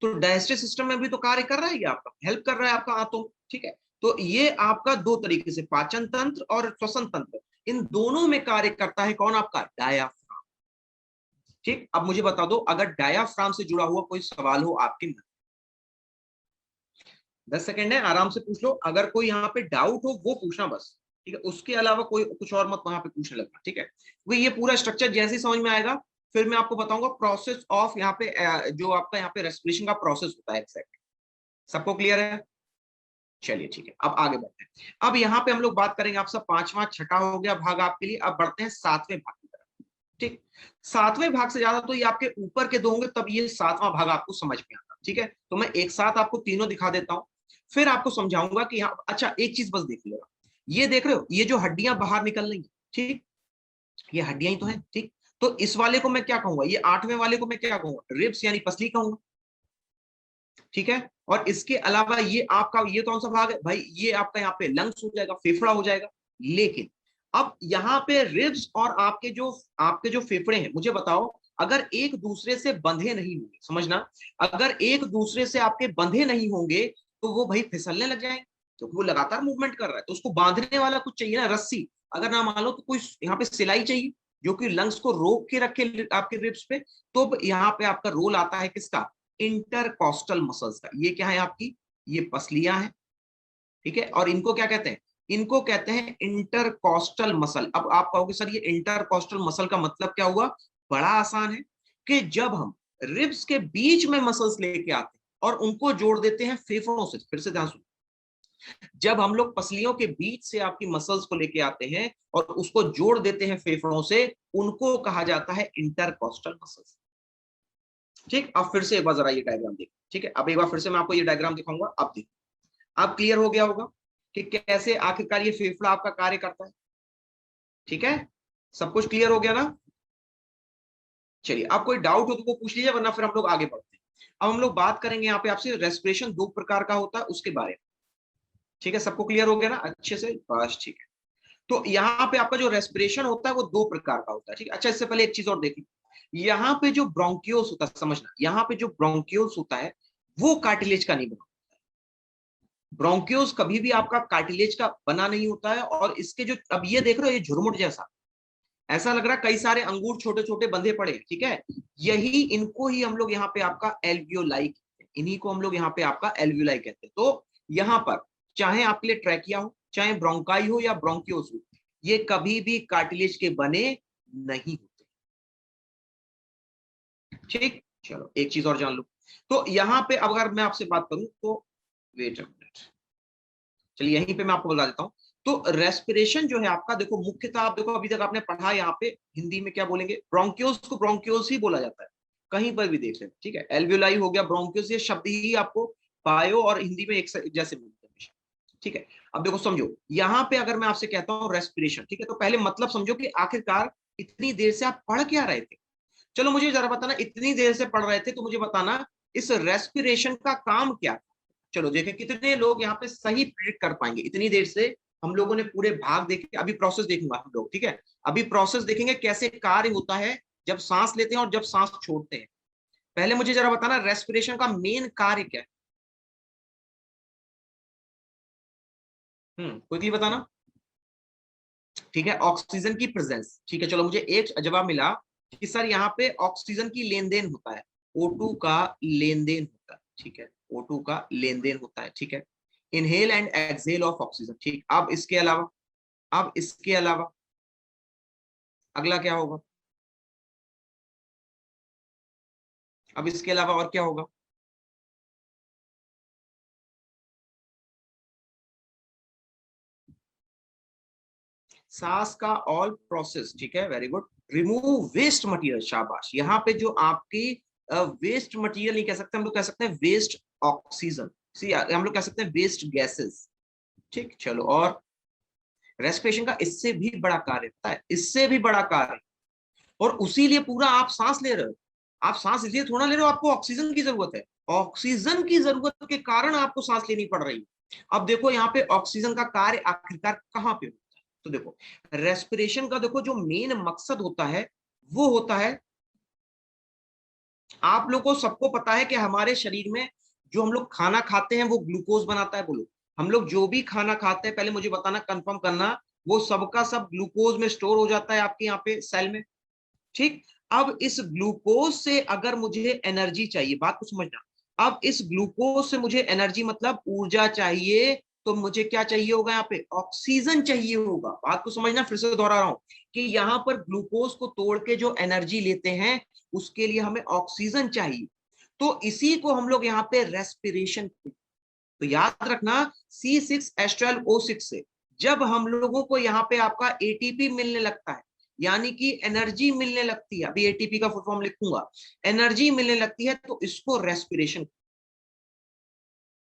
तो डाइजेस्टिव सिस्टम में भी तो कार्य कर रहा है, ये आपका हेल्प कर रहा है आपका आंतों, ठीक है। तो ये आपका दो तरीके से पाचन तंत्र और श्वसन तंत्र, इन दोनों में कार्य करता है कौन? आपका डायाफ्राम, ठीक। अब मुझे बता दो अगर डायाफ्राम से जुड़ा हुआ कोई सवाल हो आपके मन, 10 सेकंड है, आराम से पूछ लो। अगर कोई यहाँ पे डाउट हो वो पूछना बस, ठीक है। उसके अलावा कोई कुछ और मत वहां पे पूछने लगना, ठीक है। क्योंकि ये पूरा स्ट्रक्चर जैसे ही समझ में आएगा फिर मैं आपको बताऊंगा प्रोसेस ऑफ यहाँ पे जो आपका यहाँ पे रेस्पिरेशन का प्रोसेस होता है एग्जैक्ट। सबको क्लियर है? चलिए ठीक है, अब आगे बढ़ते हैं। अब यहाँ पे हम लोग बात करेंगे, आप सब पांचवा छठा हो गया भाग आपके लिए। अब बढ़ते हैं सातवें भाग की तरफ, ठीक। सातवें भाग से ज्यादा तो ये आपके ऊपर के दो होंगे तब ये सातवां भाग आपको समझ में आता, ठीक है। तो मैं एक साथ आपको तीनों दिखा देता हूं, फिर आपको समझाऊंगा कि यहाँ अच्छा एक चीज बस देख लो, ये देख रहे हो ये जो हड्डियां बाहर निकल रही है, ठीक, ये हड्डियां ही तो है, ठीक। तो इस वाले को मैं क्या कहूंगा? ये आठवें वाले को मैं क्या कहूंगा? रिब्स यानी पसली कहूंगा, ठीक है। और इसके अलावा ये आपका ये कौन सा भाग है भाई? ये आपका यहाँ पे लंग्स हो जाएगा, फेफड़ा हो जाएगा। लेकिन अब यहाँ पे रिब्स और आपके जो फेफड़े हैं, मुझे बताओ अगर एक दूसरे से बंधे नहीं होंगे, समझना, अगर एक दूसरे से आपके बंधे नहीं होंगे तो वो भाई फिसलने लग जाएंगे, क्योंकि वो लगातार मूवमेंट कर रहा है। तो उसको बांधने वाला कुछ चाहिए ना, रस्सी। अगर ना मान लो तो कोई यहाँ पे सिलाई चाहिए जो कि लंग्स को रोक के रखे आपके रिब्स पे। तो यहाँ पे आपका रोल आता है किसका? इंटरकॉस्टल मसल्स का। ये क्या है आपकी? ये पसलियां हैं, ठीक है। और इनको क्या कहते हैं? इनको कहते हैं इंटरकॉस्टल मसल। अब आप कहोगे सर ये इंटरकॉस्टल मसल का मतलब क्या हुआ? बड़ा आसान है कि जब हम रिब्स के बीच में मसल्स लेके आते हैं और उनको जोड़ देते हैं फेफड़ों से, फिर से ध्यान सुनो, जब हम लोग पसलियों के बीच से आपकी मसल्स को लेके आते हैं और उसको जोड़ देते हैं फेफड़ों से, उनको कहा जाता है इंटरकॉस्टल मसल्स, ठीक। अब फिर से एक बार जरा ये डायग्राम देखो, ठीक है। अब एक बार फिर से मैं आपको ये डायग्राम दिखाऊंगा, अब देखो, अब क्लियर हो गया होगा कि कैसे आखिरकार ये फेफड़ा आपका कार्य करता है, ठीक है। सब कुछ क्लियर हो गया ना? चलिए, अब कोई डाउट हो तो वो पूछ लीजिए, वरना फिर हम लोग आगे बढ़ते हैं। अब हम लोग बात करेंगे यहाँ पे आपसे रेस्पिरेशन दो प्रकार का होता है उसके बारे में, ठीक है। सबको क्लियर हो गया ना अच्छे से? बस ठीक है। तो यहाँ पे आपका जो रेस्पिरेशन होता है वो दो प्रकार का होता है, ठीक है। अच्छा, इससे पहले एक चीज और देखिए, यहाँ पे जो ब्रोंकियोल्स होता है, समझना, यहाँ पे जो ब्रोंकियोल्स होता है वो कार्टिलेज का नहीं बना। ब्रोंकियोल्स कभी भी आपका कार्टिलेज का बना नहीं होता है। और इसके जो अब ये देख रहे हो ये झुरमुट जैसा ऐसा लग रहा है, कई सारे अंगूर छोटे छोटे बंधे पड़े हैं, ठीक है। यही इनको ही हम लोग यहाँ पे आपका एल्वियोलाई कहते हैं, इन्हीं को हम लोग यहाँ पे आपका एल्वियोलाई कहते हैं। तो यहाँ पर चाहे आपके लिए ट्रैकिया हो, चाहे ब्रोंकाई हो या ब्रोंकियोस हो, ये कभी भी कार्टिलेज के बने नहीं होते, ठीक। चलो एक चीज और जान लो, तो यहाँ पे अब अगर मैं आपसे बात करूं तो वेट अ मिनट, चलिए यहीं पे मैं आपको बता देता हूँ। तो रेस्पिरेशन जो है आपका, देखो मुख्यतः आप देखो अभी तक आपने पढ़ा, यहाँ पे हिंदी में क्या बोलेंगे? ब्रोंकियोल्स को ब्रोंकियोल्स ही बोला जाता है, कहीं पर भी देख लें, ठीक है। एल्वियोलाई हो गया, ब्रोंकियोल्स, ये शब्द ही आपको बायो और हिंदी में एक जैसे मिलते हैं, ठीक है। अब देखो समझो, यहाँ पे अगर मैं आपसे कहता हूँ रेस्पिरेशन, ठीक है, तो पहले मतलब समझो कि आखिरकार इतनी देर से आप पढ़ क्या रहे थे। चलो मुझे जरा बताना, इतनी देर से पढ़ रहे थे तो मुझे बताना इस रेस्पिरेशन का काम क्या था। चलो देखें कितने लोग यहाँ पे सही प्रिडिक्ट कर पाएंगे। इतनी देर से हम लोगों ने पूरे भाग देखे, अभी प्रोसेस देखूंगा हम लोग, ठीक है। अभी प्रोसेस देखेंगे कैसे कार्य होता है जब सांस लेते हैं और जब सांस छोड़ते हैं। पहले मुझे जरा बताना रेस्पिरेशन का मेन कार्य क्या है? क्विकली बताना, ठीक है। ऑक्सीजन की प्रेजेंस, ठीक है। चलो मुझे एक जवाब मिला कि सर यहाँ पे ऑक्सीजन की लेन देन होता है, O2 का लेन देन होता है, ठीक है। O2 का लेन देन होता है, ठीक है। Inhale and exhale of oxygen. ठीक, अब इसके अलावा अगला क्या होगा? अब इसके अलावा और क्या होगा? सांस का ऑल प्रोसेस, ठीक है, very good. Remove waste material, शाबाश। यहाँ पे जो आपकी वेस्ट मटेरियल नहीं कह सकते हम लोग, कह सकते हैं वेस्ट ऑक्सीजन। सी हम लोग कह सकते हैं वेस्ट गैसेस। ठीक, चलो। और रेस्पिरेशन का इससे भी बड़ा कार्य होता है, इससे भी बड़ा कार्य। और उसी लिए पूरा आप सांस ले रहे हो। आप सांस इसलिए थोड़ा ले रहे हो, आपको ऑक्सीजन की जरूरत है। ऑक्सीजन की जरूरत के कारण आपको सांस लेनी पड़ रही है। अब देखो यहाँ पे ऑक्सीजन का कार्य आखिरकार कहाँ पे होता है? तो देखो, रेस्पिरेशन का देखो जो मेन मकसद होता है वो होता है, आप लोगों को सबको पता है कि हमारे शरीर में जो हम लोग खाना खाते हैं वो ग्लूकोज बनाता है। बोलो, हम लोग जो भी खाना खाते हैं, पहले मुझे बताना, कंफर्म करना, वो सबका सब ग्लूकोज में स्टोर हो जाता है आपके यहाँ पे सेल में। ठीक, अब इस ग्लूकोज से अगर मुझे एनर्जी चाहिए, बात को समझना, अब इस ग्लूकोज से मुझे एनर्जी मतलब ऊर्जा चाहिए, तो मुझे क्या चाहिए होगा? यहाँ पे ऑक्सीजन चाहिए होगा। बात को समझना, फिर से दोहरा रहा हूं कि यहाँ पर ग्लूकोज को तोड़ के जो एनर्जी लेते हैं उसके लिए हमें ऑक्सीजन चाहिए। तो इसी को हम लोग यहाँ पे रेस्पिरेशन, तो याद रखना, C6H12O6 से जब हम लोगों को यहाँ पे आपका एटीपी मिलने लगता है, यानी कि एनर्जी मिलने लगती है, अभी एटीपी का फुल फॉर्म लिखूंगा, एनर्जी मिलने लगती है, तो इसको रेस्पिरेशन।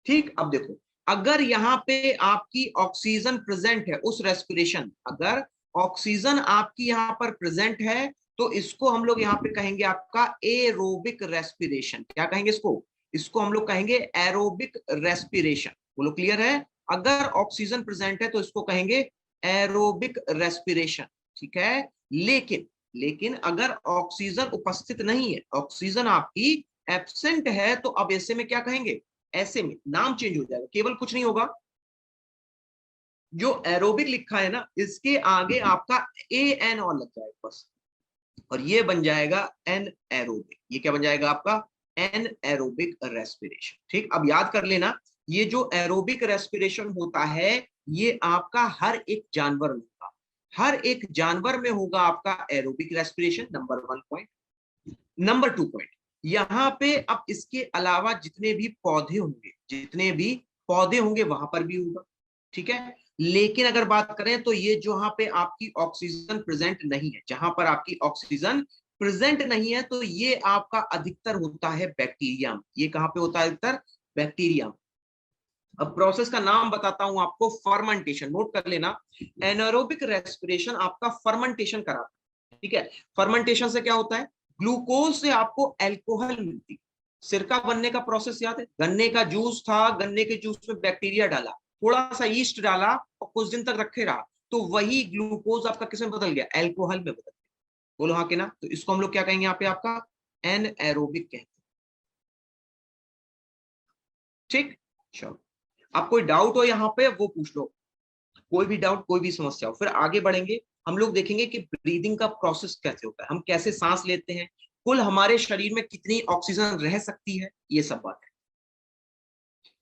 ठीक, अब देखो, अगर यहाँ पे आपकी ऑक्सीजन प्रेजेंट है उस रेस्पिरेशन, अगर ऑक्सीजन आपकी यहाँ पर प्रेजेंट है, तो इसको हम लोग यहाँ पे कहेंगे आपका एरोबिक रेस्पिरेशन। क्या कहेंगे इसको? इसको हम लोग कहेंगे एरोबिक रेस्पिरेशन। बोलो, क्लियर है? अगर ऑक्सीजन प्रेजेंट है तो इसको कहेंगे एरोबिक रेस्पिरेशन। ठीक है, लेकिन लेकिन अगर ऑक्सीजन उपस्थित नहीं है, ऑक्सीजन आपकी एब्सेंट है, तो अब ऐसे में क्या कहेंगे? ऐसे में नाम चेंज हो जाएगा, केवल कुछ नहीं होगा, जो एरोबिक लिखा है ना, इसके आगे आपका AN और लग जाएगा बस, और ये बन जाएगा एन एरोबिक। ये क्या बन जाएगा आपका? Anaerobic respiration. ठीक, अब याद कर लेना, ये जो एरोबिक रेस्पिरेशन होता है ये आपका हर एक जानवर में होगा, हर एक जानवर में होगा आपका aerobic respiration. Number 1 point. Number 2 point, यहाँ पे अब इसके अलावा जितने भी पौधे होंगे, जितने भी पौधे होंगे वहां पर भी होगा। ठीक है, लेकिन अगर बात करें तो ये जहां पे आपकी ऑक्सीजन प्रेजेंट नहीं है, जहां पर आपकी ऑक्सीजन प्रेजेंट नहीं है, तो ये आपका अधिकतर होता है बैक्टीरिया में। ये कहां पे होता है अधिकतर? बैक्टीरिया में। अब प्रोसेस का नाम बताता हूं आपको, फर्मेंटेशन। नोट कर लेना, एनारोबिक रेस्पिरेशन आपका फर्मेंटेशन कराता है। ठीक है, फर्मेंटेशन से क्या होता है? ग्लूकोज से आपको अल्कोहल मिलती है। सिरका बनने का प्रोसेस याद है? गन्ने का जूस था, गन्ने के जूस में बैक्टीरिया डाला, थोड़ा सा ईस्ट डाला और कुछ दिन तक रखे रहा, तो वही ग्लूकोज आपका किसमें बदल गया? अल्कोहल में बदल गया। बोलो हाँ कि ना? तो इसको हम लोग क्या कहेंगे यहाँ पे? आपका एनएरोबिक कहते हैं। ठीक, चलो। अब कोई डाउट हो यहाँ पे वो पूछ लो, कोई भी डाउट, कोई भी समस्या हो, फिर आगे बढ़ेंगे। हम लोग देखेंगे कि ब्रीदिंग का प्रोसेस कैसे होता है, हम कैसे सांस लेते हैं, कुल हमारे शरीर में कितनी ऑक्सीजन रह सकती है, ये सब बात है।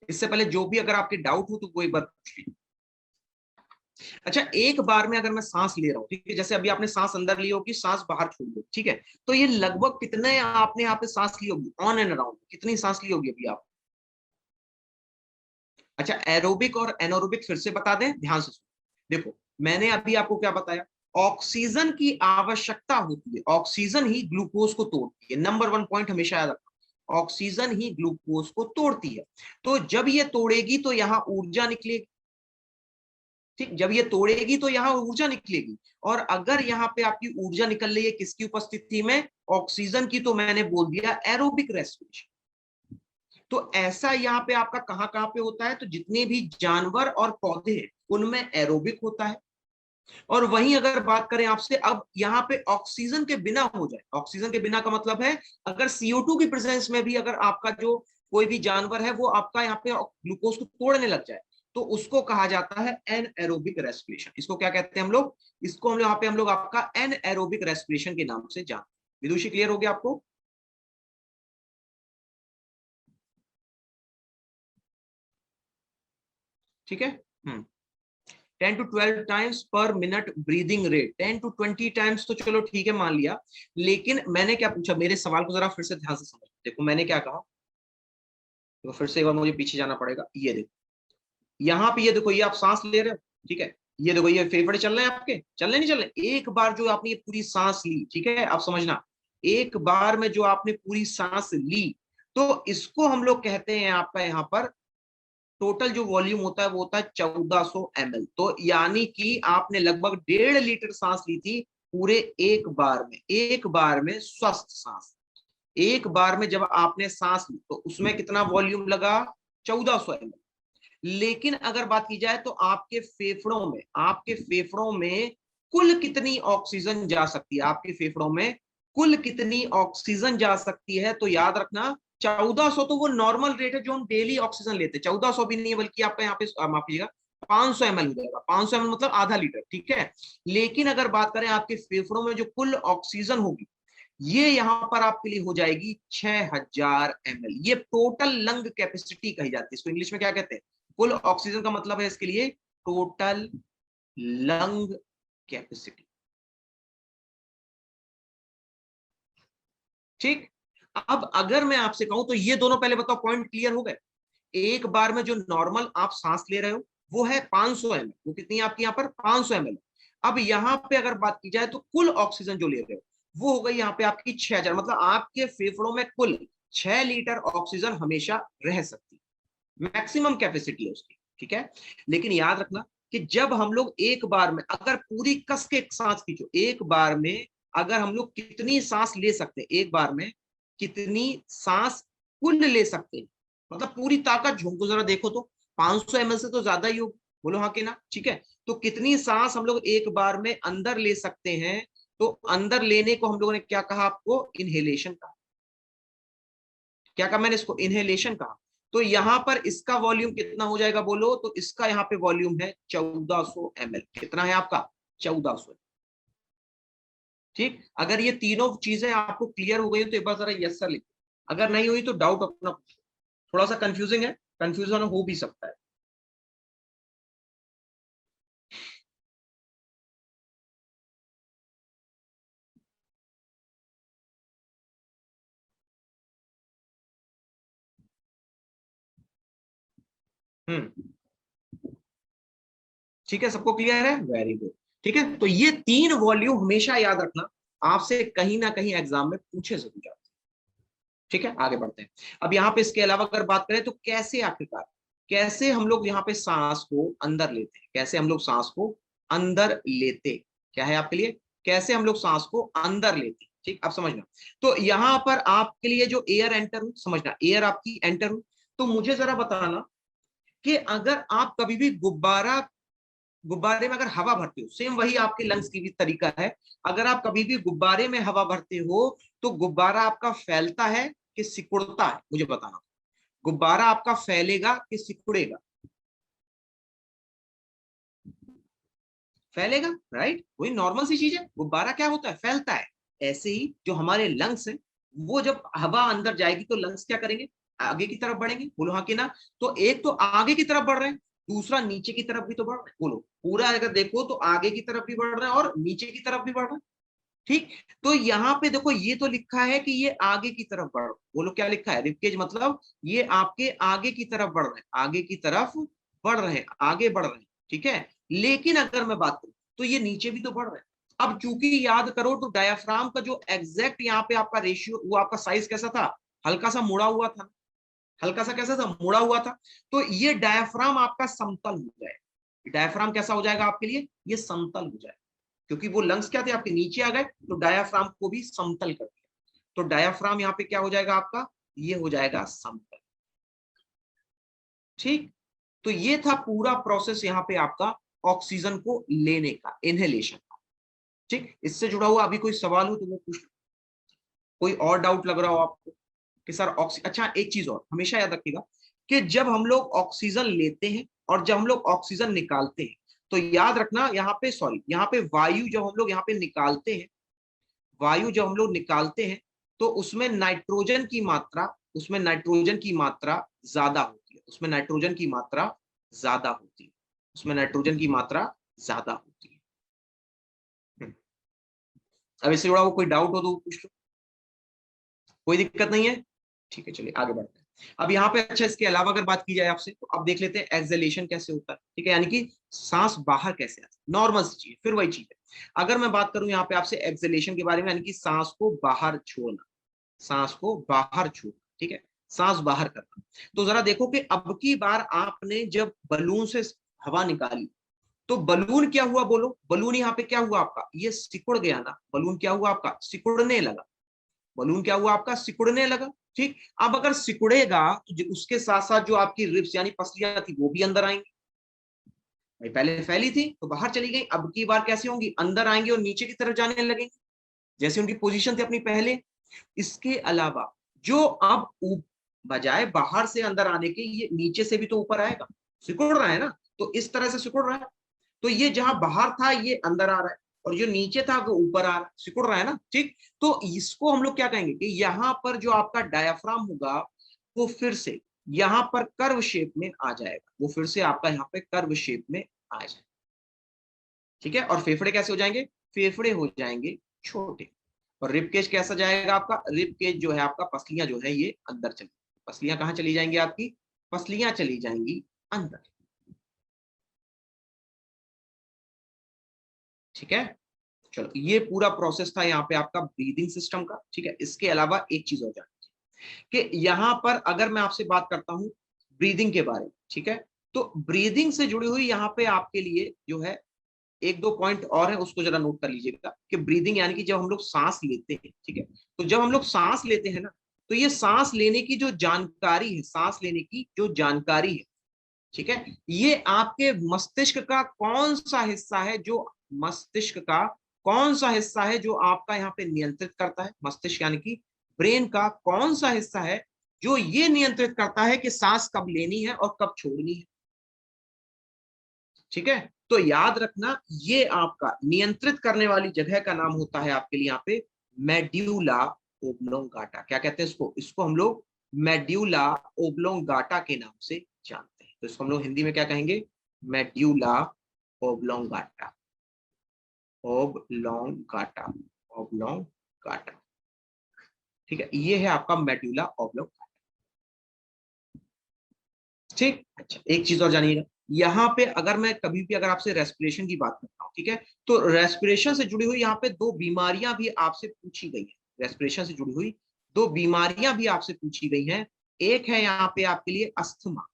इससे पहले जो भी अगर आपके डाउट हो तो वो एक बार पूछ लीजिए। अच्छा, एक बार में अगर मैं सांस ले रहा हूँ, ठीक है, जैसे अभी आपने सांस अंदर ली होगी, सांस बाहर छोड़ी होगी, ठीक है, तो ये लगभग कितने आपने यहाँ पे सांस ली होगी? ऑन एंड अराउंड कितनी सांस ली होगी अभी आप? अच्छा, एरोबिक और एनोरोबिक फिर से बता दें, ध्यान से सुनो। देखो, मैंने अभी आपको क्या बताया? ऑक्सीजन की आवश्यकता होती है, ऑक्सीजन ही ग्लूकोज को तोड़ती है। नंबर 1 पॉइंट हमेशा याद रखना, ऑक्सीजन ही ग्लूकोज को तोड़ती है। तो जब ये तोड़ेगी तो यहाँ ऊर्जा निकलेगी। ठीक, जब ये तोड़ेगी तो यहाँ ऊर्जा निकलेगी, और अगर यहाँ पे आपकी ऊर्जा निकल रही है किसकी उपस्थिति में? ऑक्सीजन की, तो मैंने बोल दिया एरोबिक रेस्पिरेशन। तो ऐसा यहाँ पे आपका कहाँ कहाँ पे होता है? तो जितने भी जानवर और पौधे हैं उनमें एरोबिक होता है। और वहीं अगर बात करें आपसे, अब यहाँ पे ऑक्सीजन के बिना हो जाए, ऑक्सीजन के बिना का मतलब है अगर CO2 की प्रेजेंस में भी अगर आपका जो कोई भी जानवर है वो आपका यहाँ पे ग्लूकोज को तोड़ने लग जाए, तो उसको कहा जाता है एन एरोबिक रेस्पिरेशन। इसको क्या कहते हैं हम लोग? इसको हम यहाँ पे हम लोग आपका एन एरोबिक रेस्पिरेशन के नाम से जानते हैं। विदुषी, क्लियर हो गया आपको? ठीक है। 10 to 12 टाइम्स पर minute breathing rate, 10 to 20 times तो चलो ठीक है मान लिया, लेकिन मैंने क्या पूछा, मेरे सवाल को जरा फिर से ध्यान से समझ। देखो मैंने क्या कहा, तो फिर से एक बार मुझे पीछे जाना पड़ेगा। ये देखो यहाँ पे, ये देखो ये आप सांस ले रहे हो, ठीक है, ये देखो ये फेफड़े चल रहे हैं आपके, चल रहे नहीं चल रहे। एक बार जो आपने ये पूरी सांस ली, ठीक है, आप समझना, एक बार में जो आपने पूरी सांस ली, तो इसको हम लोग कहते हैं आपका यहाँ पर टोटल जो वॉल्यूम होता है वो होता है 1400 ml। तो यानी कि आपने लगभग 1.5 लीटर सांस ली थी पूरे एक बार में, एक बार में स्वस्थ सांस, एक बार में जब आपने सांस ली तो उसमें कितना वॉल्यूम लगा, 1400 ml। लेकिन अगर बात की जाए तो आपके फेफड़ों में, आपके फेफड़ों में कुल कितनी ऑक्सीजन जा सकती है, आपके फेफड़ों में कुल कितनी ऑक्सीजन जा सकती है, तो याद रखना 1400 तो वो नॉर्मल रेट है जो हम डेली ऑक्सीजन लेते हैं, 1400 भी नहीं है बल्कि आपका यहाँ पे माफ कीजिएगा 500 ml हो जाएगा, 500 ml मतलब आधा लीटर, ठीक है। लेकिन अगर बात करें आपके फेफड़ों में जो कुल ऑक्सीजन होगी, ये यहां पर आपके लिए हो जाएगी 6000 ml। ये टोटल लंग कैपेसिटी कही जाती है, इसको इंग्लिश में क्या कहते हैं, कुल ऑक्सीजन का मतलब है इसके लिए टोटल लंग कैपेसिटी। ठीक, अब अगर मैं आपसे कहूं तो ये दोनों पहले बताओ पॉइंट क्लियर हो गए। एक बार में जो नॉर्मल आप सांस ले रहे हो वो है 500 ml, वो कितनी है आपकी यहाँ पर 500 ml। अब यहाँ पे अगर बात की जाए तो कुल ऑक्सीजन जो ले रहे हो वो हो गई यहाँ पे आपकी 6000, मतलब आपके फेफड़ों में कुल 6 लीटर ऑक्सीजन हमेशा रह सकती है, मैक्सिमम कैपेसिटी है उसकी, ठीक है। लेकिन याद रखना कि जब हम लोग एक बार में अगर पूरी कस के सांस खींचो, एक बार में अगर हम लोग कितनी सांस ले सकते हैं, एक बार में कितनी सांस कुल ले सकते हैं, मतलब पूरी ताकत झोंको जरा देखो तो 500 ml से तो ज्यादा ही होगी, बोलो हाँ कि ना, ठीक है। तो कितनी सांस हम लोग एक बार में अंदर ले सकते हैं, तो अंदर लेने को हम लोगों ने क्या कहा, आपको इनहेलेशन कहा। क्या कहा मैंने, इसको इनहेलेशन कहा। तो यहां पर इसका वॉल्यूम कितना हो जाएगा बोलो, तो इसका यहाँ पे वॉल्यूम है 1400 ml। कितना है आपका, 1400। ठीक, अगर ये तीनों चीजें आपको क्लियर हो गई तो एक बार जरा यस सर लिखो, अगर नहीं हुई तो डाउट अपना पूछो। थोड़ा सा कंफ्यूजिंग है, कंफ्यूजन हो भी सकता है। हम्म, ठीक है, सबको क्लियर है, वेरी गुड। ठीक है, तो ये तीन वॉल्यूम हमेशा याद रखना, आपसे कहीं ना कहीं एग्जाम में पूछे जरूर जाते हैं। ठीक है, आगे बढ़ते हैं। अब यहाँ पे इसके अलावा अगर बात करें तो कैसे, आखिरकार कैसे हम लोग यहाँ पे सांस को अंदर लेते हैं, कैसे हम लोग सांस को अंदर लेते, क्या है आपके लिए, कैसे हम लोग सांस को अंदर लेते हैं। ठीक, अब समझना, तो यहाँ पर आपके लिए जो एयर एंटर हुई, समझना एयर आपकी एंटर हुई, तो मुझे जरा बताना कि अगर आप कभी भी गुब्बारे में अगर हवा भरते हो, सेम वही आपके लंग्स की भी तरीका है, अगर आप कभी भी गुब्बारे में हवा भरते हो तो गुब्बारा आपका फैलता है कि सिकुड़ता है, मुझे बताना। गुब्बारा आपका फैलेगा कि सिकुड़ेगा, फैलेगा, राइट, वही नॉर्मल सी चीज है, गुब्बारा क्या होता है, फैलता है। ऐसे ही जो हमारे लंग्स है, वो जब हवा अंदर जाएगी तो लंग्स क्या करेंगे, आगे की तरफ बढ़ेंगे, बोलो हाँ कि ना। तो एक तो आगे की तरफ बढ़ रहे हैं, दूसरा नीचे की तरफ भी तो बढ़ रहे हैं, बोलो पूरा अगर देखो तो आगे की तरफ भी बढ़ रहे हैं और नीचे की तरफ भी बढ़ रहे हैं। ठीक, तो यहाँ पे देखो ये तो लिखा है कि ये आगे की तरफ बढ़, बोलो क्या लिखा है, रिपकेज मतलब ये आपके आगे की तरफ बढ़ रहे हैं, आगे की तरफ बढ़ रहे हैं, आगे बढ़ रहे हैं, ठीक है। लेकिन अगर मैं बात करूं तो ये नीचे भी तो बढ़ रहे हैं। अब चूंकि याद करो तो डायाफ्राम का जो एग्जैक्ट यहाँ पे आपका रेशियो, वो आपका साइज कैसा था, हल्का सा मुड़ा हुआ था, हल्का सा कैसा था, मुड़ा हुआ था। तो ये डायाफ्राम आपका समतल हो जाए, डायाफ्राम कैसा हो जाएगा आपके लिए, ये समतल हो जाए, क्योंकि वो लंग्स क्या थे आपके नीचे आ गए, तो डायाफ्राम को भी समतल कर दिया। तो डायाफ्राम यहाँ पे क्या हो जाएगा आपका, ये हो जाएगा समतल। ठीक, तो ये था पूरा प्रोसेस यहाँ पे आपका ऑक्सीजन को लेने का, इनहेलेशन का। ठीक, इससे जुड़ा हुआ अभी कोई सवाल हो तो वो पूछ लो, कोई और डाउट लग रहा हो आपको कि सर अच्छा एक चीज और हमेशा याद रखिएगा कि जब हम लोग ऑक्सीजन लेते हैं और जब हम लोग ऑक्सीजन निकालते हैं, तो याद रखना यहाँ पे, सॉरी यहाँ पे वायु जब हम लोग यहाँ पे निकालते हैं, वायु जब हम लोग निकालते हैं तो उसमें नाइट्रोजन की मात्रा, उसमें नाइट्रोजन की मात्रा ज्यादा होती है, उसमें नाइट्रोजन की मात्रा ज्यादा होती है, उसमें नाइट्रोजन की मात्रा ज्यादा होती है। अब इससे जुड़ा हुआ कोई डाउट हो तो पूछ लो, कोई दिक्कत नहीं है। ठीक है, चलिए आगे बढ़ते हैं। अब यहाँ पे अच्छा, इसके अलावा अगर बात की जाए आपसे, तो अब देख लेते हैं एक्सहेलेशन कैसे होता है। ठीक है, यानी कि सांस बाहर कैसे आता है, नॉर्मल सी चीज, फिर वही चीज है। अगर मैं बात करूं यहाँ पे आपसे एक्सहेलेशन के बारे में, यानी कि सांस को बाहर छोड़ना, सांस को बाहर छोड़ना, ठीक है, सांस बाहर करना। तो जरा देखो कि अब की बार आपने जब बलून से हवा निकाली, तो बलून क्या हुआ, बोलो, बलून यहाँ पे क्या हुआ आपका, ये सिकुड़ गया ना, बलून क्या हुआ आपका, सिकुड़ने लगा, बलून क्या हुआ आपका, सिकुड़ने लगा। ठीक, अब अगर सिकुड़ेगा तो उसके साथ साथ जो आपकी रिब्स यानी पसलियां थी वो भी अंदर आएंगी। भाई पहले फैली थी तो बाहर चली गई, अब की बार कैसी होंगी, अंदर आएंगी और नीचे की तरफ जाने लगेंगी, जैसे उनकी पोजीशन थी अपनी पहले। इसके अलावा जो अब बजाय बाहर से अंदर आने के, ये नीचे से भी तो ऊपर आएगा, सिकुड़ रहा है ना, तो इस तरह से सिकुड़ रहा है। तो ये जहां बाहर था ये अंदर आ रहा है, और जो नीचे था वो ऊपर आ रहा है, सिकुड़ रहा है ना। ठीक, तो इसको हम लोग क्या कहेंगे कि यहाँ पर जो आपका डायाफ्राम होगा वो फिर से यहाँ पर कर्व शेप में आ जाएगा, वो फिर से आपका यहाँ पे कर्व शेप में आ जाएगा। ठीक है, और फेफड़े कैसे हो जाएंगे, फेफड़े हो जाएंगे छोटे। और रिब केज कैसा जाएगा आपका, रिब केज जो है आपका, पसलियां जो है ये अंदर चली, पसलियां कहाँ चली जाएंगी आपकी, पसलियां चली जाएंगी अंदर। ठीक है, चलो ये पूरा प्रोसेस था यहाँ पे आपका ब्रीदिंग सिस्टम का। ठीक है, इसके अलावा एक चीज हो जाती है कि यहाँ पर अगर मैं आपसे बात करता हूँ ब्रीदिंग के बारे में, ठीक है, तो ब्रीदिंग से जुड़ी हुई यहाँ पे आपके लिए जो है एक दो पॉइंट और है, उसको जरा नोट कर लीजिएगा कि ब्रीदिंग यानी कि जब हम लोग सांस लेते हैं, ठीक है, तो जब हम लोग सांस लेते हैं ना, तो ये सांस लेने की जो जानकारी है, सांस लेने की जो जानकारी है, ठीक है, ये आपके मस्तिष्क का कौन सा हिस्सा है, जो मस्तिष्क का कौन सा हिस्सा है जो आपका यहाँ पे नियंत्रित करता है, मस्तिष्क यानी कि ब्रेन का कौन सा हिस्सा है जो ये नियंत्रित करता है कि सांस कब लेनी है और कब छोड़नी है। ठीक है, तो याद रखना, ये आपका नियंत्रित करने वाली जगह का नाम होता है आपके लिए यहाँ पे मेड्यूला ओब्लोंगाटा। क्या कहते हैं इसको, इसको हम लोग मेड्यूला ओब्लोंगाटा के नाम से जानते हैं। तो इसको हम लोग हिंदी में क्या कहेंगे, मेड्यूला ओब्लोंगाटा, ओब्लोंगाटा, ओब्लोंगाटा। ठीक है, ये है आपका मेड्यूला ओब्लोंगाटा। ठीक, अच्छा एक चीज और जानिएगा, यहाँ पे अगर मैं कभी भी अगर आपसे रेस्पिरेशन की बात करता हूँ, ठीक है, तो रेस्पिरेशन से जुड़ी हुई यहाँ पे दो बीमारियां भी आपसे पूछी गई है, रेस्पिरेशन से जुड़ी हुई दो बीमारियां भी आपसे पूछी गई हैं। एक है यहाँ पे आपके लिए अस्थमा,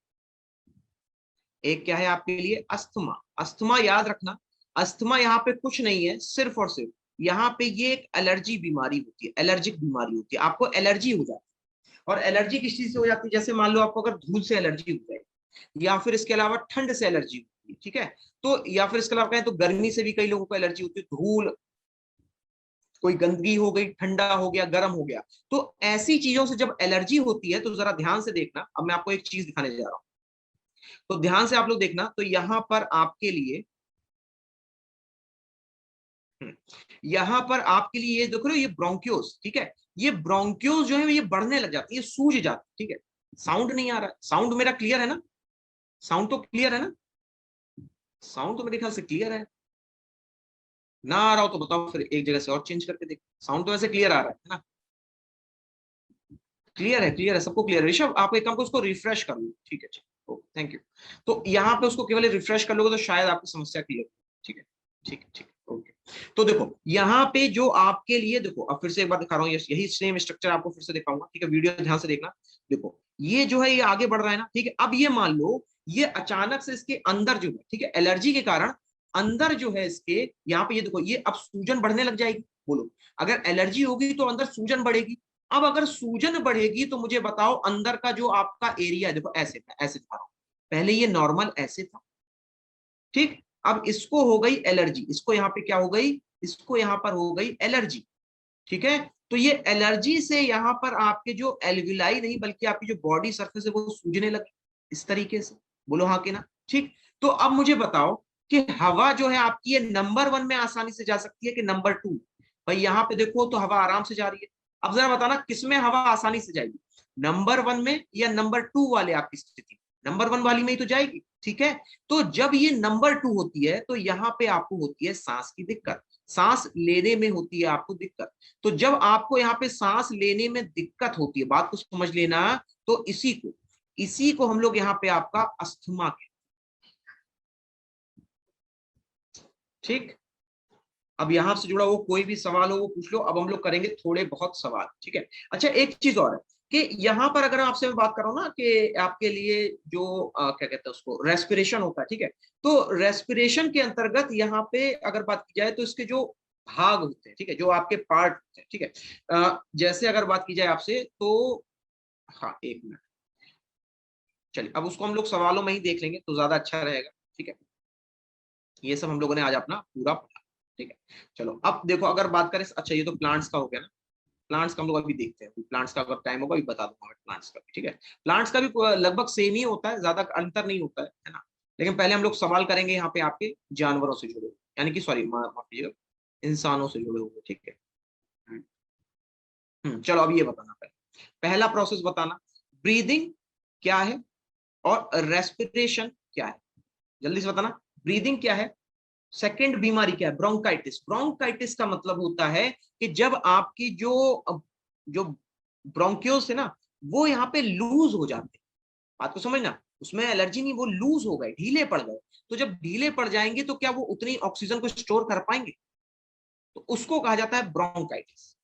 एक क्या है आपके लिए, अस्थमा। अस्थमा याद रखना, अस्थमा यहाँ पे कुछ नहीं है, सिर्फ और सिर्फ यहाँ पे ये एक एलर्जी बीमारी होती है, एलर्जिक बीमारी होती है, आपको एलर्जी हो जाती है। और एलर्जी किस चीज से हो जाती है, जैसे मान लो आपको अगर धूल से एलर्जी हो जाए, या फिर इसके अलावा ठंड से एलर्जी होती है, ठीक है, तो या फिर इसके अलावा कहें तो गर्मी से भी कई लोगों को एलर्जी होती है, धूल, कोई गंदगी हो गई, ठंडा हो गया, गर्म हो गया, तो ऐसी चीजों से जब एलर्जी होती है तो जरा ध्यान से देखना। अब मैं आपको एक चीज दिखाने जा रहा हूं, तो ध्यान से आप लोग देखना, तो यहां पर आपके लिए यहां पर आपके लिए ये देख रहे हो, ये ब्रोंक्योस, ठीक है, ये ब्रोंक्योस जो है ये बढ़ने लग जाती है, ये सूज जाती है। ठीक है, साउंड नहीं आ रहा, साउंड मेरा क्लियर है ना, साउंड तो क्लियर है ना, साउंड तो मेरे ख्याल से क्लियर है ना। आ रहा हो तो बताओ, फिर एक जगह से और चेंज करके देख। साउंड तो वैसे क्लियर आ रहा है ना, क्लियर है, क्लियर है, सबको क्लियर है। ऋषभ आप एक काम को उसको रिफ्रेश कर लो, ठीक है, ठीक, ओके थैंक यू। तो यहाँ पे उसको केवल रिफ्रेश कर लोगे तो शायद आपकी समस्या क्लियर। ठीक है, ठीक है, ठीक है, ओके। तो देखो यहाँ पे जो आपके लिए, देखो अब फिर से एक बार दिखा रहा हूँ, यही सेम स्ट्रक्चर आपको फिर से दिखाऊंगा, ठीक है, वीडियो ध्यान से देखना। देखो ये जो है ये आगे बढ़ रहा है ना, ठीक है, अब ये मान लो ये अचानक से इसके अंदर जो है, ठीक है, एलर्जी के कारण अंदर जो है इसके यहाँ पे, ये देखो ये अब सूजन बढ़ने लग जाएगी। बोलो, अगर एलर्जी होगी तो अंदर सूजन बढ़ेगी। अब अगर सूजन बढ़ेगी तो मुझे बताओ अंदर का जो आपका एरिया है, देखो ऐसे था, ऐसे था, पहले ये नॉर्मल ऐसे था, ठीक, अब इसको हो गई एलर्जी, इसको यहाँ पे क्या हो गई, इसको यहाँ पर हो गई एलर्जी। ठीक है, तो ये एलर्जी से यहाँ पर आपके जो एल्विलाई नहीं बल्कि आपकी जो बॉडी सरफेस है वो सूजने लगी इस तरीके से। बोलो हाँ कि ना। ठीक, तो अब मुझे बताओ कि हवा जो है आपकी ये नंबर 1 में आसानी से जा सकती है कि नंबर 2। भाई यहाँ पे देखो तो हवा आराम से जा रही है। अब जरा बताना किसमें हवा आसानी से जाएगी, नंबर 1 में या नंबर 2 वाले आपकी स्थिति, नंबर 1 वाली में ही तो जाएगी। ठीक है। तो जब ये नंबर 2 होती है तो यहाँ पे आपको होती है सांस की दिक्कत, सांस लेने में होती है आपको दिक्कत। तो जब आपको यहाँ पे सांस लेने में दिक्कत होती है, बात को समझ लेना, तो इसी को हम लोग यहाँ पे आपका अस्थमा कहते हैं। ठीक, अब यहां से जुड़ा वो कोई भी सवाल हो वो पूछ लो। अब हम लोग करेंगे थोड़े बहुत सवाल, ठीक है। अच्छा, एक चीज और है कि यहाँ पर अगर आपसे मैं बात कर रहा हूँ ना कि आपके लिए जो क्या कहते हैं उसको रेस्पिरेशन होता है, ठीक है। तो रेस्पिरेशन के अंतर्गत यहाँ पे अगर बात की जाए तो इसके जो भाग होते हैं, ठीक है, जो आपके पार्ट होते हैं, ठीक है। जैसे अगर बात की जाए आपसे तो, हाँ एक मिनट, चलिए अब उसको हम लोग सवालों में ही देख लेंगे तो ज्यादा अच्छा रहेगा, ठीक है। ये सब हम लोगों ने आज अपना पूरा पढ़ा, ठीक है। चलो अब देखो, अगर बात करें, अच्छा ये तो प्लांट्स का हो गया ना, प्लांट्स का हम लोग अभी देखते हैं, प्लांट्स का अगर टाइम होगा अभी बता दूंगा प्लांट्स का भी, ठीक है। प्लांट्स का भी लगभग सेम ही होता है, ज्यादा अंतर नहीं होता है ना। लेकिन पहले हम लोग सवाल करेंगे यहाँ पे आपके जानवरों से जुड़े हुए, यानी कि सॉरी माफ कीजिएगा, इंसानों से जुड़े हुए, ठीक है। चलो अब ये बताना, पहला प्रोसेस बताना, ब्रीदिंग क्या है और रेस्पिरेशन क्या है, जल्दी से बताना। ब्रीदिंग क्या है, सेकंड बीमारी क्या है, ब्रोंकाइटिस। ब्रोंकाइटिस का मतलब होता है कि जब आपकी जो जो ब्रोंकियोल्स है ना, वो यहाँ पे लूज हो जाते हैं, बात को समझना, उसमें एलर्जी नहीं, वो लूज हो गए, ढीले पड़ गए। तो जब ढीले पड़ जाएंगे तो क्या वो उतनी ऑक्सीजन को स्टोर कर पाएंगे, तो उसको कहा जाता है ब्रोंकाइटिस।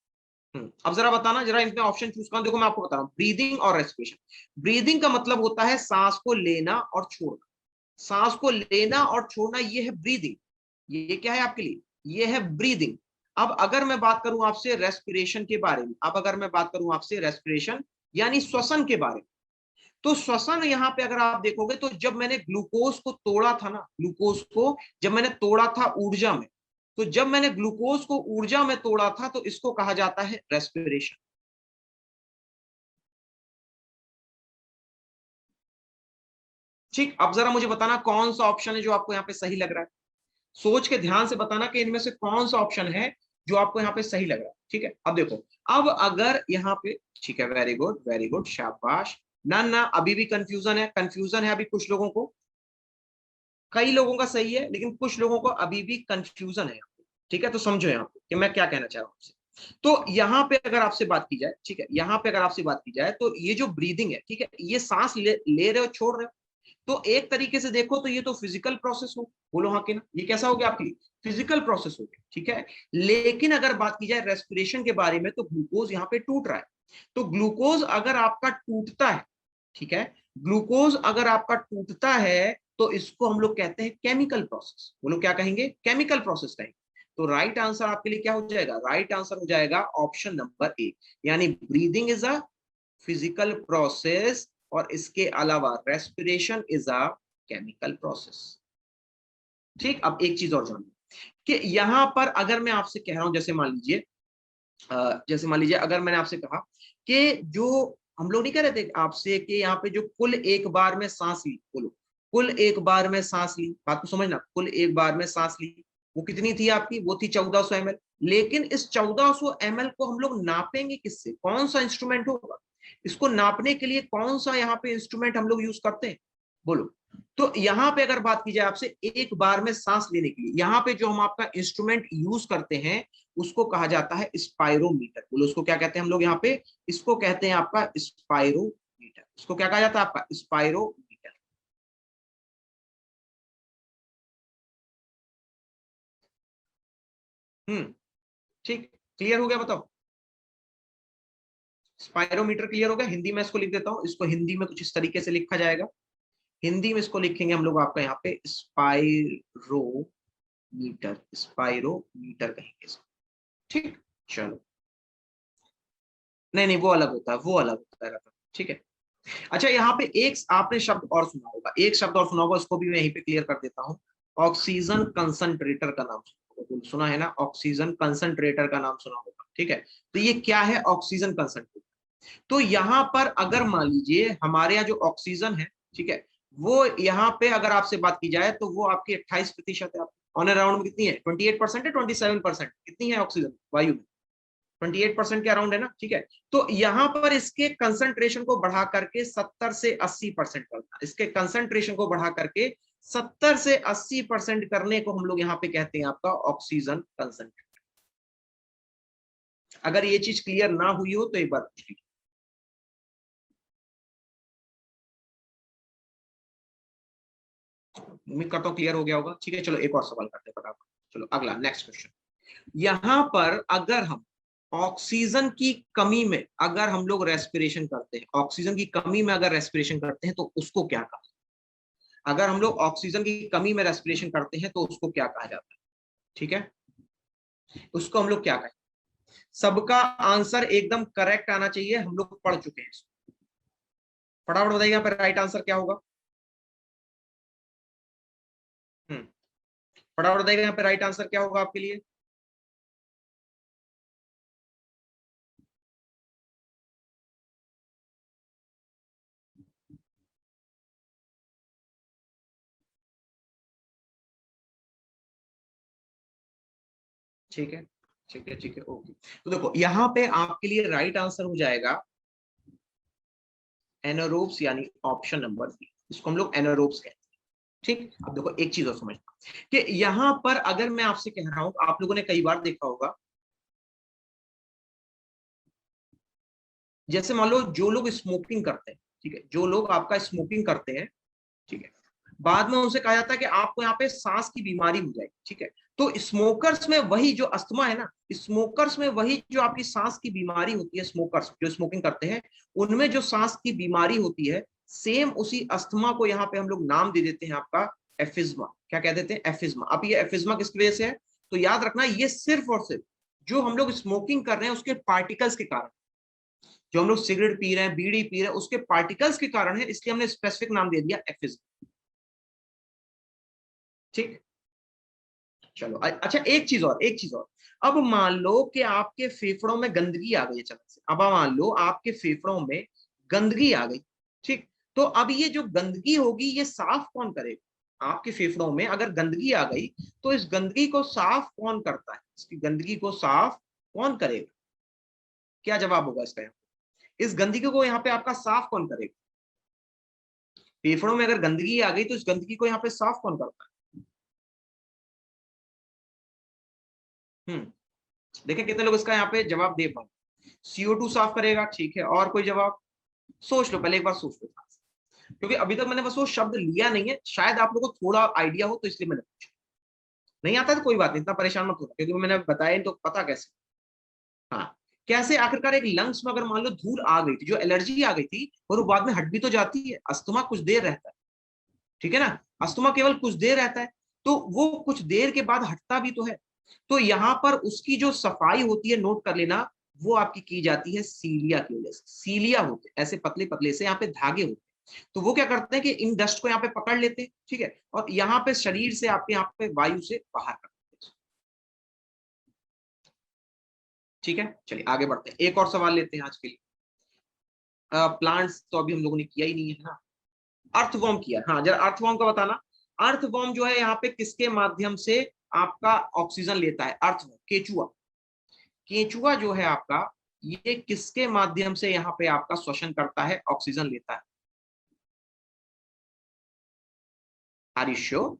अब जरा बताना, जरा इसमें ऑप्शन चूज करना। देखो मैं आपको बता रहा हूँ, ब्रीदिंग और रेस्पिरेशन। ब्रीदिंग का मतलब होता है सांस को लेना और छोड़ना, सांस को लेना और छोड़ना, ये है ब्रीदिंग। ये क्या है आपके लिए, ये है ब्रीदिंग। अब अगर मैं बात करूं आपसे रेस्पिरेशन के बारे में, अब अगर मैं बात करूं आपसे रेस्पिरेशन यानी श्वसन के बारे में, तो श्वसन यहाँ पे अगर आप देखोगे तो जब मैंने ग्लूकोज को तोड़ा था ना, ग्लूकोज को जब मैंने तोड़ा था ऊर्जा में, तो जब मैंने ग्लूकोज को ऊर्जा में तोड़ा था तो इसको कहा जाता है रेस्पिरेशन। ठीक, अब जरा मुझे बताना कौन सा ऑप्शन है जो आपको यहाँ पे सही लग रहा है, सोच के ध्यान से बताना कि इनमें से कौन सा ऑप्शन है जो आपको यहाँ पे सही लग रहा है, ठीक है। अब देखो, अब अगर यहाँ पे, ठीक है, वेरी गुड, शाबाश। ना ना, अभी भी कंफ्यूजन है, कंफ्यूजन है अभी कुछ लोगों को, कई लोगों का सही है लेकिन कुछ लोगों को अभी भी कंफ्यूजन है, ठीक है। तो समझो यहाँ पे कि मैं क्या कहना चाह रहा हूँ आपसे। तो यहाँ पे अगर आपसे बात की जाए, ठीक है, यहाँ पे अगर आपसे बात की जाए तो ये जो ब्रीदिंग है, ठीक है, ये सांस ले रहे हो छोड़ रहे हो, तो एक तरीके से देखो तो ये तो फिजिकल प्रोसेस हो, बोलो हाँ कि ना, ये कैसा हो गया आपके लिए, फिजिकल प्रोसेस हो गया, ठीक है। लेकिन अगर बात की जाए रेस्पिरेशन के बारे में, तो ग्लूकोज यहाँ पे टूट रहा है। तो ग्लूकोज अगर आपका टूटता है, ठीक है, ग्लूकोज अगर आपका टूटता है तो इसको हम लोग कहते हैं केमिकल प्रोसेस, बोलो क्या कहेंगे, केमिकल प्रोसेस कहेंगे। तो राइट आंसर आपके लिए क्या हो जाएगा, राइट आंसर हो जाएगा ऑप्शन नंबर ए, यानी breathing is a physical process और इसके अलावा respiration is a chemical process. ठीक, अब एक चीज और जानिए कि यहां पर अगर मैं आपसे कह रहा हूं, जैसे मान लीजिए अगर मैंने आपसे कहा कि जो हम लोग नहीं कह रहे थे आपसे कि यहाँ पे जो कुल एक बार में सांस ली, बोलो कुल एक बार में सांस ली, बात को समझना, कुल एक बार में सांस ली वो कितनी थी आपकी, वो थी 1400 ml। लेकिन इस 1400 ml को हम लोग नापेंगे किससे, कौन सा इंस्ट्रूमेंट होगा, इसको नापने के लिए कौन सा यहाँ पे इंस्ट्रूमेंट हम लोग यूज करते हैं, बोलो। तो यहाँ पे अगर बात की जाए आपसे एक बार में सांस लेने के लिए, यहाँ पे जो हम आपका इंस्ट्रूमेंट यूज करते हैं उसको कहा जाता है स्पायरोमीटर, बोलो उसको क्या कहते हैं हम लोग यहाँ पे, इसको कहते हैं आपका स्पायरोमीटर। इसको क्या कहा जाता है आपका, स्पायरोमीटर। ठीक, क्लियर हो गया, बताओ। स्पायरोमीटर क्लियर हो गया, हिंदी में इसको लिख देता हूं, इसको हिंदी में कुछ इस तरीके से लिखा जाएगा, हिंदी में इसको लिखेंगे हम लोग आपका यहाँ पे स्पायरोमीटर, स्पायरोमीटर कहेंगे इसको, ठीक। चलो, नहीं नहीं, वो अलग होता है, वो अलग होता है, ठीक है। अच्छा, यहाँ पे एक आपने शब्द और सुना होगा, एक शब्द और सुना होगा, इसको भी मैं यहीं पे क्लियर कर देता हूँ। ऑक्सीजन कंसंट्रेटर का नाम सुना है ना, ऑक्सीजन कंसंट्रेटर का नाम सुना होगा, ठीक है। तो ये क्या है ऑक्सीजन कंसंट्रेटर, तो यहाँ पर अगर मान लीजिए हमारे यहाँ जो ऑक्सीजन है, ठीक है, वो यहाँ पे अगर आपसे बात की जाए तो वो आपकी 28% है, ऑन अराउंड में कितनी है, 28% है, 27%, कितनी है ऑक्सीजन वायु में, 28% के अराउंड है ना, ठीक है। तो यहां पर इसके कंसंट्रेशन को बढ़ा करके 70 से 80% करना, इसके कंसंट्रेशन को बढ़ा करके 70 से 80% करने को हम लोग यहाँ पे कहते हैं आपका ऑक्सीजन कंसंट्रेशन। अगर ये चीज क्लियर ना हुई हो तो एक बार पूछ लीजिए। उम्मीद करता हूं क्लियर हो गया होगा, ठीक है। चलो एक और सवाल करते हैं फटाफट। चलो अगला नेक्स्ट क्वेश्चन। यहां पर अगर हम ऑक्सीजन की कमी में अगर हम लोग रेस्पिरेशन करते हैं, ऑक्सीजन की कमी में अगर रेस्पिरेशन करते हैं तो उसको क्या कहा, अगर हम लोग ऑक्सीजन की कमी में रेस्पिरेशन करते हैं तो उसको क्या कहा जाता है, ठीक है। उसको हम लोग क्या कहें, सबका आंसर एकदम करेक्ट आना चाहिए, हम लोग पढ़ चुके हैं इसको। फटाफट बताइए यहाँ पर राइट आंसर क्या होगा। फटाफट बताइएगा यहाँ पे राइट आंसर क्या होगा आपके लिए। ठीक है, ठीक है, ठीक है, ओके। तो देखो यहाँ पे आपके लिए राइट आंसर हो जाएगा एनारोब्स, यानी ऑप्शन नंबर बी, इसको हम लोग एनारोब्स कहते हैं। ठीक, अब देखो एक चीज और समझना कि यहां पर अगर मैं आपसे कह रहा हूं, आप लोगों ने कई बार देखा होगा, जैसे मान लो जो लोग स्मोकिंग करते हैं, ठीक है, जो लोग आपका स्मोकिंग करते हैं, ठीक है, बाद में उनसे कहा जाता है कि आपको यहाँ पे सांस की बीमारी हो जाएगी, ठीक है। तो स्मोकर्स में वही जो अस्थमा है ना, स्मोकर्स में वही जो आपकी सांस की बीमारी होती है, स्मोकर्स जो स्मोकिंग करते हैं उनमें जो सांस की बीमारी होती है, सेम उसी अस्थमा को यहाँ पे हम लोग नाम दे देते हैं आपका एफिज्मा। क्या कह देते हैं, एफिज्मा। अब ये एफिज्मा किसकी वजह से है, तो याद रखना ये सिर्फ और सिर्फ जो हम लोग स्मोकिंग कर रहे हैं उसके पार्टिकल्स के कारण, जो हम लोग सिगरेट पी रहे हैं, बीड़ी पी रहे हैं, उसके पार्टिकल्स के कारण है, इसलिए हमने स्पेसिफिक नाम दे दिया एफिज्मा। ठीक, चलो अच्छा एक चीज और, एक चीज और। अब मान लो कि आपके फेफड़ों में गंदगी आ गई अचानक से, अब मान लो आपके फेफड़ों में गंदगी आ गई, ठीक। तो अब ये जो गंदगी होगी ये साफ कौन करेगा, आपके फेफड़ों में अगर गंदगी आ गई तो इस गंदगी को साफ कौन करता है, इसकी गंदगी को साफ कौन करेगा, क्या जवाब होगा इसका, इस गंदगी को यहाँ पे आपका साफ कौन करेगा, फेफड़ों में अगर गंदगी आ गई तो इस गंदगी को यहाँ पे साफ कौन करता है। देखें कितने लोग इसका यहाँ पे जवाब दे पाए। CO2 साफ करेगा, ठीक है, और कोई जवाब, सोच लो पहले एक बार सोच लो, क्योंकि अभी तक मैंने बस वो शब्द लिया नहीं है, शायद आप लोगों को थोड़ा आइडिया हो तो इसलिए मैंने पूछा। नहीं आता तो कोई बात नहीं, इतना परेशान मत होना, क्योंकि मैंने बताया तो पता कैसे। हाँ, कैसे आखिरकार एक लंग्स में अगर मान लो धूल आ गई थी, जो एलर्जी आ गई थी, और वो बाद में हट भी तो जाती है, अस्थमा कुछ देर रहता है, ठीक है ना, अस्थमा केवल कुछ देर रहता है, तो वो कुछ देर के बाद हटता भी तो है। तो यहाँ पर उसकी जो सफाई होती है, नोट कर लेना, वो आपकी की जाती है सीलिया की वजह से। सीलिया होते हैं ऐसे पतले पतले से यहाँ पे धागे होते हैं, तो वो क्या करते हैं कि इन डस्ट को यहाँ पे पकड़ लेते हैं, ठीक है, और यहाँ पे शरीर से आपके यहाँ पे वायु से बाहर कर देते हैं। ठीक है, चलिए आगे बढ़ते हैं, एक और सवाल लेते हैं आज के लिए। प्लांट्स तो अभी हम लोगों ने किया ही नहीं है ना, अर्थवॉर्म किया, हाँ जरा अर्थवॉर्म का बताना। अर्थवॉर्म जो है यहाँ पे किसके माध्यम से आपका ऑक्सीजन लेता है, अर्थवॉर्म, केचुआ, केचुआ जो है आपका, ये किसके माध्यम से यहाँ पे आपका श्वसन करता है, ऑक्सीजन लेता है। आर यू श्योर,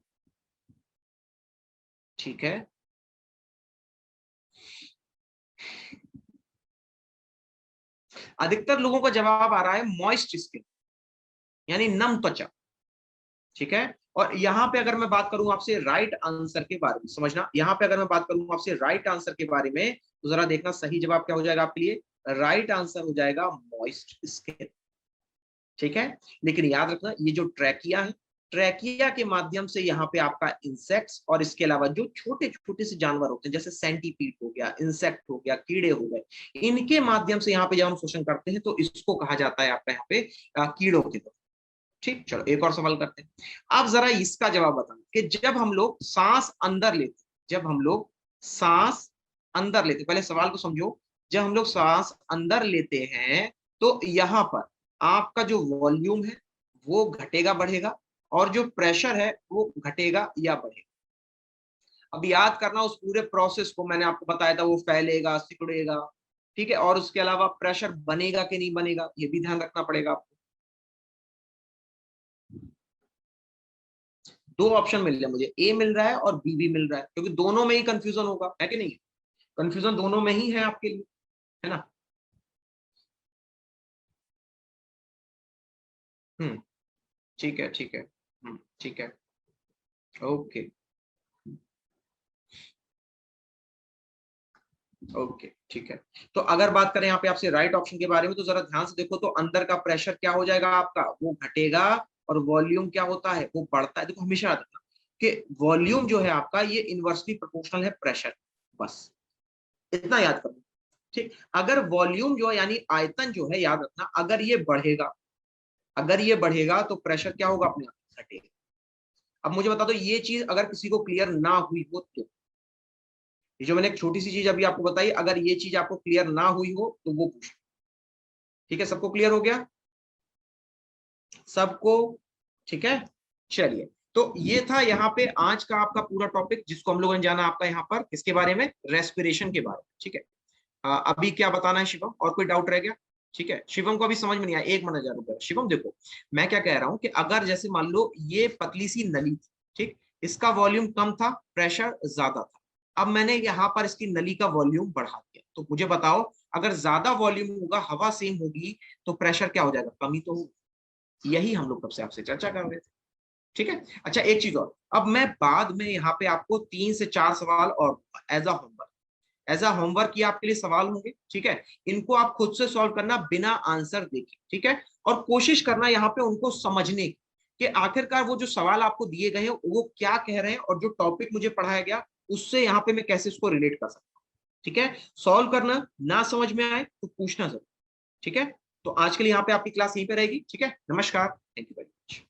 ठीक है। अधिकतर लोगों का जवाब आ रहा है मॉइस्ट स्किन, यानी नम त्वचा, ठीक है। और यहाँ पे अगर मैं बात करूं आपसे राइट आंसर के बारे में, समझना, यहाँ पे अगर मैं बात करूं आपसे राइट आंसर के बारे में, तो जरा देखना सही जवाब क्या हो जाएगा आपके लिए, राइट आंसर हो जाएगा मॉइस्ट स्किन, ठीक है। लेकिन याद रखना ये जो ट्रैकिया है, ट्रैकिया के माध्यम से यहाँ पे आपका इंसेक्ट्स और इसके अलावा जो छोटे छोटे से जानवर होते हैं, जैसे सेंटीपीड हो गया, इंसेक्ट हो गया, कीड़े हो गए, इनके माध्यम से यहाँ पे जब हम शोषण करते हैं तो इसको कहा जाता है आपका यहाँ पे कीड़ों के द्वारा। ठीक, चलो एक और सवाल करते हैं। आप जरा इसका जवाब बताना कि जब हम लोग सांस अंदर लेते, जब हम लोग सांस अंदर लेते, पहले सवाल को समझो, जब हम लोग सांस अंदर लेते हैं तो यहाँ पर आपका जो वॉल्यूम है वो घटेगा बढ़ेगा, और जो प्रेशर है वो घटेगा या बढ़ेगा। अब याद करना उस पूरे प्रोसेस को, मैंने आपको बताया था वो फैलेगा, सिकुड़ेगा, ठीक है, और उसके अलावा प्रेशर बनेगा कि नहीं बनेगा ये भी ध्यान रखना पड़ेगा आपको। दो ऑप्शन मिल रहे हैं मुझे, ए मिल रहा है और बी भी मिल रहा है, क्योंकि दोनों में ही कंफ्यूजन होगा, है कि नहीं? कंफ्यूजन दोनों में ही है आपके लिए, है ना? हम्म, ठीक है, ठीक है, ठीक है, ओके, ओके, ठीक है। तो अगर बात करें यहाँ पे आपसे राइट ऑप्शन के बारे में, तो जरा ध्यान से देखो, तो अंदर का प्रेशर क्या हो जाएगा आपका, वो घटेगा, और वॉल्यूम क्या होता है, वो बढ़ता है। देखो हमेशा याद रखना कि वॉल्यूम जो है आपका ये इनवर्सली प्रोपोर्शनल है प्रेशर, बस इतना याद करना। ठीक, अगर वॉल्यूम जो है यानी आयतन जो है, याद रखना, अगर ये बढ़ेगा, अगर ये बढ़ेगा तो प्रेशर क्या होगा, अपने आप घटेगा। अब मुझे बता दो, ये चीज अगर किसी को क्लियर ना हुई हो तो, ये जो मैंने एक छोटी सी चीज अभी आपको बताई, अगर ये चीज आपको क्लियर ना हुई हो तो वो पूछ। ठीक है, सबको क्लियर हो गया? सबको? ठीक है, चलिए। तो ये था यहाँ पे आज का आपका पूरा टॉपिक, जिसको हम लोगों ने जाना आपका यहाँ पर किसके बारे में, रेस्पिरेशन के बारे में। ठीक है, अभी क्या बताना है शिवम, और कोई डाउट रह गया? ठीक है, शिवम को अभी समझ में नहीं आया, एक मिनट जा रुको। शिवम देखो, मैं क्या कह रहा हूं कि अगर जैसे मान लो ये पतली सी नली थी, ठीक, इसका वॉल्यूम कम था, प्रेशर ज्यादा था, अब मैंने यहाँ पर इसकी नली का वॉल्यूम बढ़ा दिया, तो मुझे बताओ, अगर ज्यादा वॉल्यूम होगा, हवा सेम होगी, तो प्रेशर क्या हो जाएगा, कमी तो होगी। यही हम लोग कब से आपसे चर्चा कर रहे थे। ठीक है, अच्छा एक चीज और, अब मैं बाद में यहाँ पे आपको 3 से 4 सवाल और as a homework, as a homework ये आपके लिए सवाल होंगे। ठीक है, इनको आप खुद से सॉल्व करना बिना आंसर देखे। ठीक है, और कोशिश करना यहाँ पे उनको समझने की, कि आखिरकार वो जो सवाल आपको दिए गए हैं वो क्या कह रहे हैं, और जो टॉपिक मुझे पढ़ाया गया उससे यहाँ पे मैं कैसे इसको रिलेट कर सकता हूँ। ठीक है, सॉल्व करना, ना समझ में आए तो पूछना जरूर। ठीक है, तो आज के लिए यहाँ पे आपकी क्लास यहीं पे रहेगी। ठीक है, नमस्कार, थैंक यू वेरी मच।